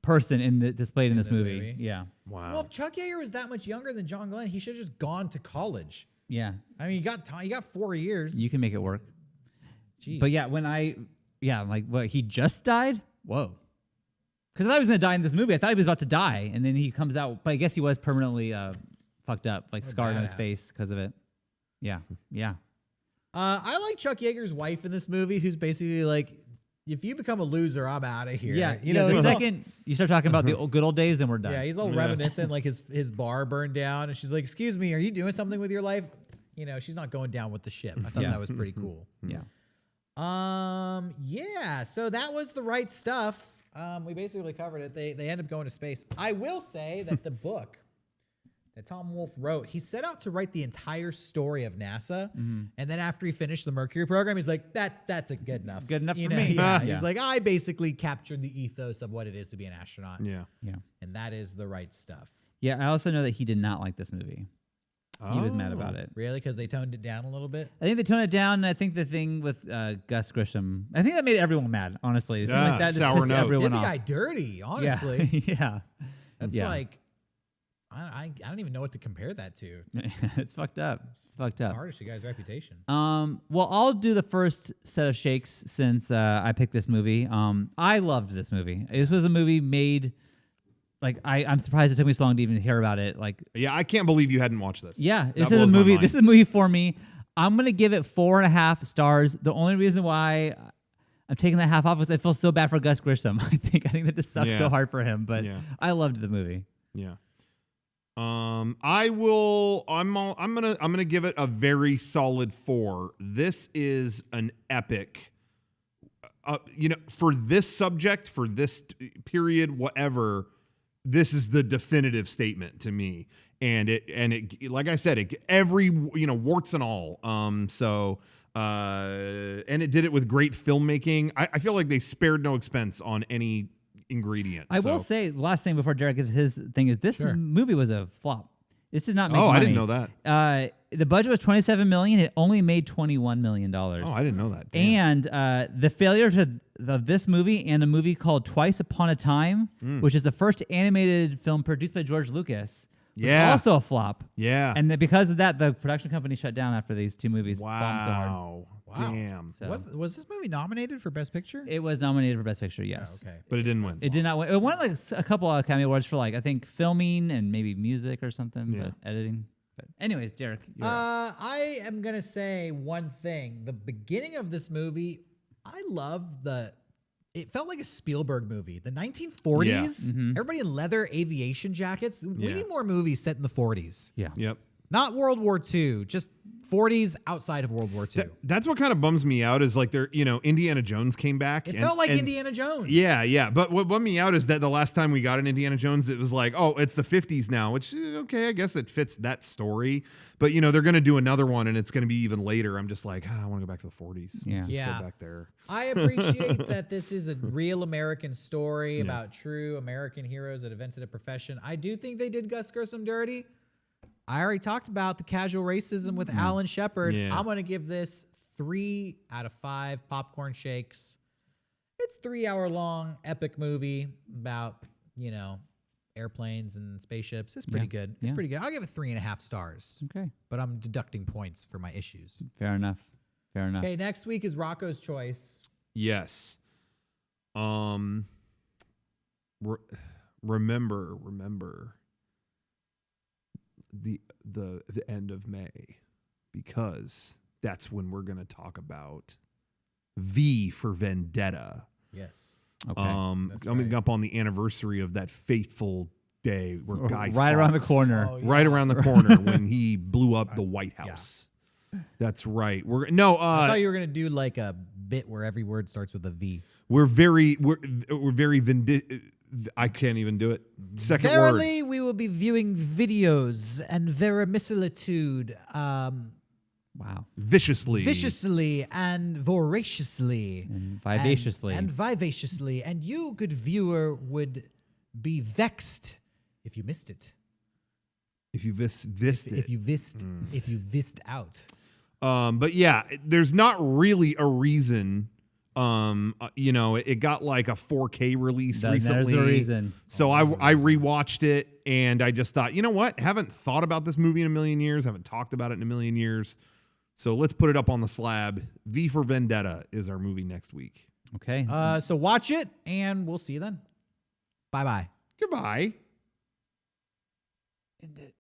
Speaker 1: person displayed in this movie. Yeah.
Speaker 2: Wow.
Speaker 3: Well, if Chuck Yeager was that much younger than John Glenn, he should have just gone to college.
Speaker 1: Yeah.
Speaker 3: I mean, he got 4 years.
Speaker 1: You can make it work.
Speaker 3: Jeez.
Speaker 1: But yeah, I'm like, what, he just died? Whoa. Because I thought he was going to die in this movie. I thought he was about to die. And then he comes out. But I guess he was permanently fucked up, like
Speaker 3: What a
Speaker 1: scarred on his
Speaker 3: badass.
Speaker 1: face because of it. Yeah. Yeah.
Speaker 3: I like Chuck Yeager's wife in this movie, who's basically like, if you become a loser, I'm out of here.
Speaker 1: Yeah.
Speaker 3: you know,
Speaker 1: the
Speaker 3: he's all-
Speaker 1: second you start talking about the good old days, then we're done.
Speaker 3: yeah, he's all reminiscent, like his bar burned down, and she's like, "Excuse me, are you doing something with your life?" She's not going down with the ship. I thought
Speaker 1: Yeah.
Speaker 3: that was pretty cool.
Speaker 1: Yeah.
Speaker 3: Yeah. So that was the right stuff. We basically covered it. They end up going to space. I will say that the book that Tom Wolfe wrote, he set out to write the entire story of NASA, and then after he finished the Mercury program, he's like, that's a good enough.
Speaker 1: Good enough
Speaker 3: You
Speaker 1: for
Speaker 3: know,
Speaker 1: me.
Speaker 3: Yeah.
Speaker 1: Yeah.
Speaker 3: He's like, I basically captured the ethos of what it is to be an astronaut,
Speaker 2: yeah.
Speaker 1: Yeah.
Speaker 3: and that is the right stuff.
Speaker 1: Yeah. I also know that he did not like this movie. He was mad about it.
Speaker 3: Really, because they toned it down a little bit.
Speaker 1: I think they toned it down. And I think the thing with Gus Grisham, I think that made everyone mad. Honestly, it seemed
Speaker 2: Yeah,
Speaker 1: like that just
Speaker 2: sour
Speaker 1: pissed
Speaker 2: note.
Speaker 1: everyone
Speaker 3: Did the
Speaker 1: off.
Speaker 3: guy dirty, honestly.
Speaker 1: Yeah,
Speaker 3: That's
Speaker 1: yeah.
Speaker 3: like, I don't even know what to compare that to.
Speaker 1: It's fucked up. It's fucked up.
Speaker 3: Tarnish the guy's reputation.
Speaker 1: Well, I'll do the first set of shakes since I picked this movie. I loved this movie. This was a movie made. Like I'm surprised it took me so long to even hear about it. Like,
Speaker 2: Yeah, I can't believe you hadn't watched this.
Speaker 1: yeah,
Speaker 2: That
Speaker 1: this is
Speaker 2: blows
Speaker 1: a
Speaker 2: my
Speaker 1: movie.
Speaker 2: mind.
Speaker 1: This is a movie for me. I'm gonna give it 4.5 stars. The only reason why I'm taking that half off is I feel so bad for Gus Grisham. I think that just sucks
Speaker 2: Yeah.
Speaker 1: so hard for him. But
Speaker 2: Yeah.
Speaker 1: I loved the movie.
Speaker 2: Yeah. I will. I'm gonna give it a very solid 4. This is an epic. For this subject, for this period, whatever. This is the definitive statement to me, and it like I said, every warts and all. And it did it with great filmmaking. I feel like they spared no expense on any ingredient.
Speaker 1: I will say, the last thing before Derek gives his thing is this movie was a flop. This did not make money.
Speaker 2: I didn't know that.
Speaker 1: The budget was $27 million. It only made $21 million.
Speaker 2: Oh, I didn't know that. Damn.
Speaker 1: And the failure of this movie and a movie called Twice Upon a Time, which is the first animated film produced by George Lucas, was also a flop.
Speaker 2: Yeah.
Speaker 1: And because of that, the production company shut down after these two movies bombed so hard.
Speaker 2: Wow.
Speaker 3: Wow.
Speaker 2: Damn.
Speaker 1: So
Speaker 3: Was this movie nominated for Best Picture?
Speaker 1: it was nominated for Best Picture, yes.
Speaker 3: Okay.
Speaker 2: But it didn't win.
Speaker 1: It did not win. It won like a couple of Academy Awards for I think filming and maybe music or something,
Speaker 2: Yeah.
Speaker 1: but editing. But anyways, Derek, you're up.
Speaker 3: I am gonna say one thing. The beginning of this movie, I love it felt like a Spielberg movie. The 1940s,
Speaker 2: Yeah.
Speaker 3: everybody in leather aviation jackets. We
Speaker 2: Yeah.
Speaker 3: need more movies set in the 40s.
Speaker 1: Yeah.
Speaker 2: Yep.
Speaker 3: Not World War II, just 40s outside of World War II.
Speaker 2: That's what kind of bums me out is like Indiana Jones came back.
Speaker 3: It felt like Indiana Jones.
Speaker 2: Yeah. But what bummed me out is that the last time we got an Indiana Jones, it was like, oh, it's the 50s now, which, okay, I guess it fits that story. But, they're going to do another one and it's going to be even later. I'm just like, I want to go back to the 40s.
Speaker 1: Yeah.
Speaker 2: Let's just
Speaker 3: Yeah.
Speaker 2: go back there.
Speaker 3: I appreciate that this is a real American story about true American heroes that invented a profession. I do think they did Gus Grissom dirty. I already talked about the casual racism with Alan Shepard.
Speaker 2: Yeah.
Speaker 3: I'm going to give this 3 out of 5 popcorn shakes. It's 3-hour long epic movie about, airplanes and spaceships. It's pretty good. It's
Speaker 1: Yeah.
Speaker 3: pretty good. I'll give it 3.5 stars.
Speaker 1: Okay.
Speaker 3: But I'm deducting points for my issues.
Speaker 1: Fair enough.
Speaker 3: Okay, next week is Rocco's Choice.
Speaker 2: Yes. Remember the end of May, because that's when we're going to talk about V for Vendetta.
Speaker 3: Yes.
Speaker 1: Okay.
Speaker 2: Coming up on the anniversary of that fateful day where Guy
Speaker 1: right around the
Speaker 2: Fawkes-
Speaker 1: corner.
Speaker 3: Oh, yeah.
Speaker 2: right around the corner when he blew up the White House. That's right.
Speaker 3: I thought you were gonna do like a bit where every word starts with a V.
Speaker 2: we're very I can't even do it. Second
Speaker 3: Verily, we will be viewing videos and verisimilitude,
Speaker 1: Wow.
Speaker 2: viciously
Speaker 3: and voraciously,
Speaker 1: And vivaciously.
Speaker 3: and vivaciously, and you, good viewer, would be vexed if you missed it.
Speaker 2: if you vist
Speaker 3: If you vist out.
Speaker 2: But yeah, there's not really a reason. It got like a 4K release recently.
Speaker 1: There's a reason.
Speaker 2: So I rewatched it and I just thought, you know what? Haven't thought about this movie in a million years. Haven't talked about it in a million years. So let's put it up on the slab. V for Vendetta is our movie next week.
Speaker 1: Okay.
Speaker 3: So watch it, and we'll see you then. Bye-bye.
Speaker 2: Goodbye.
Speaker 1: End it.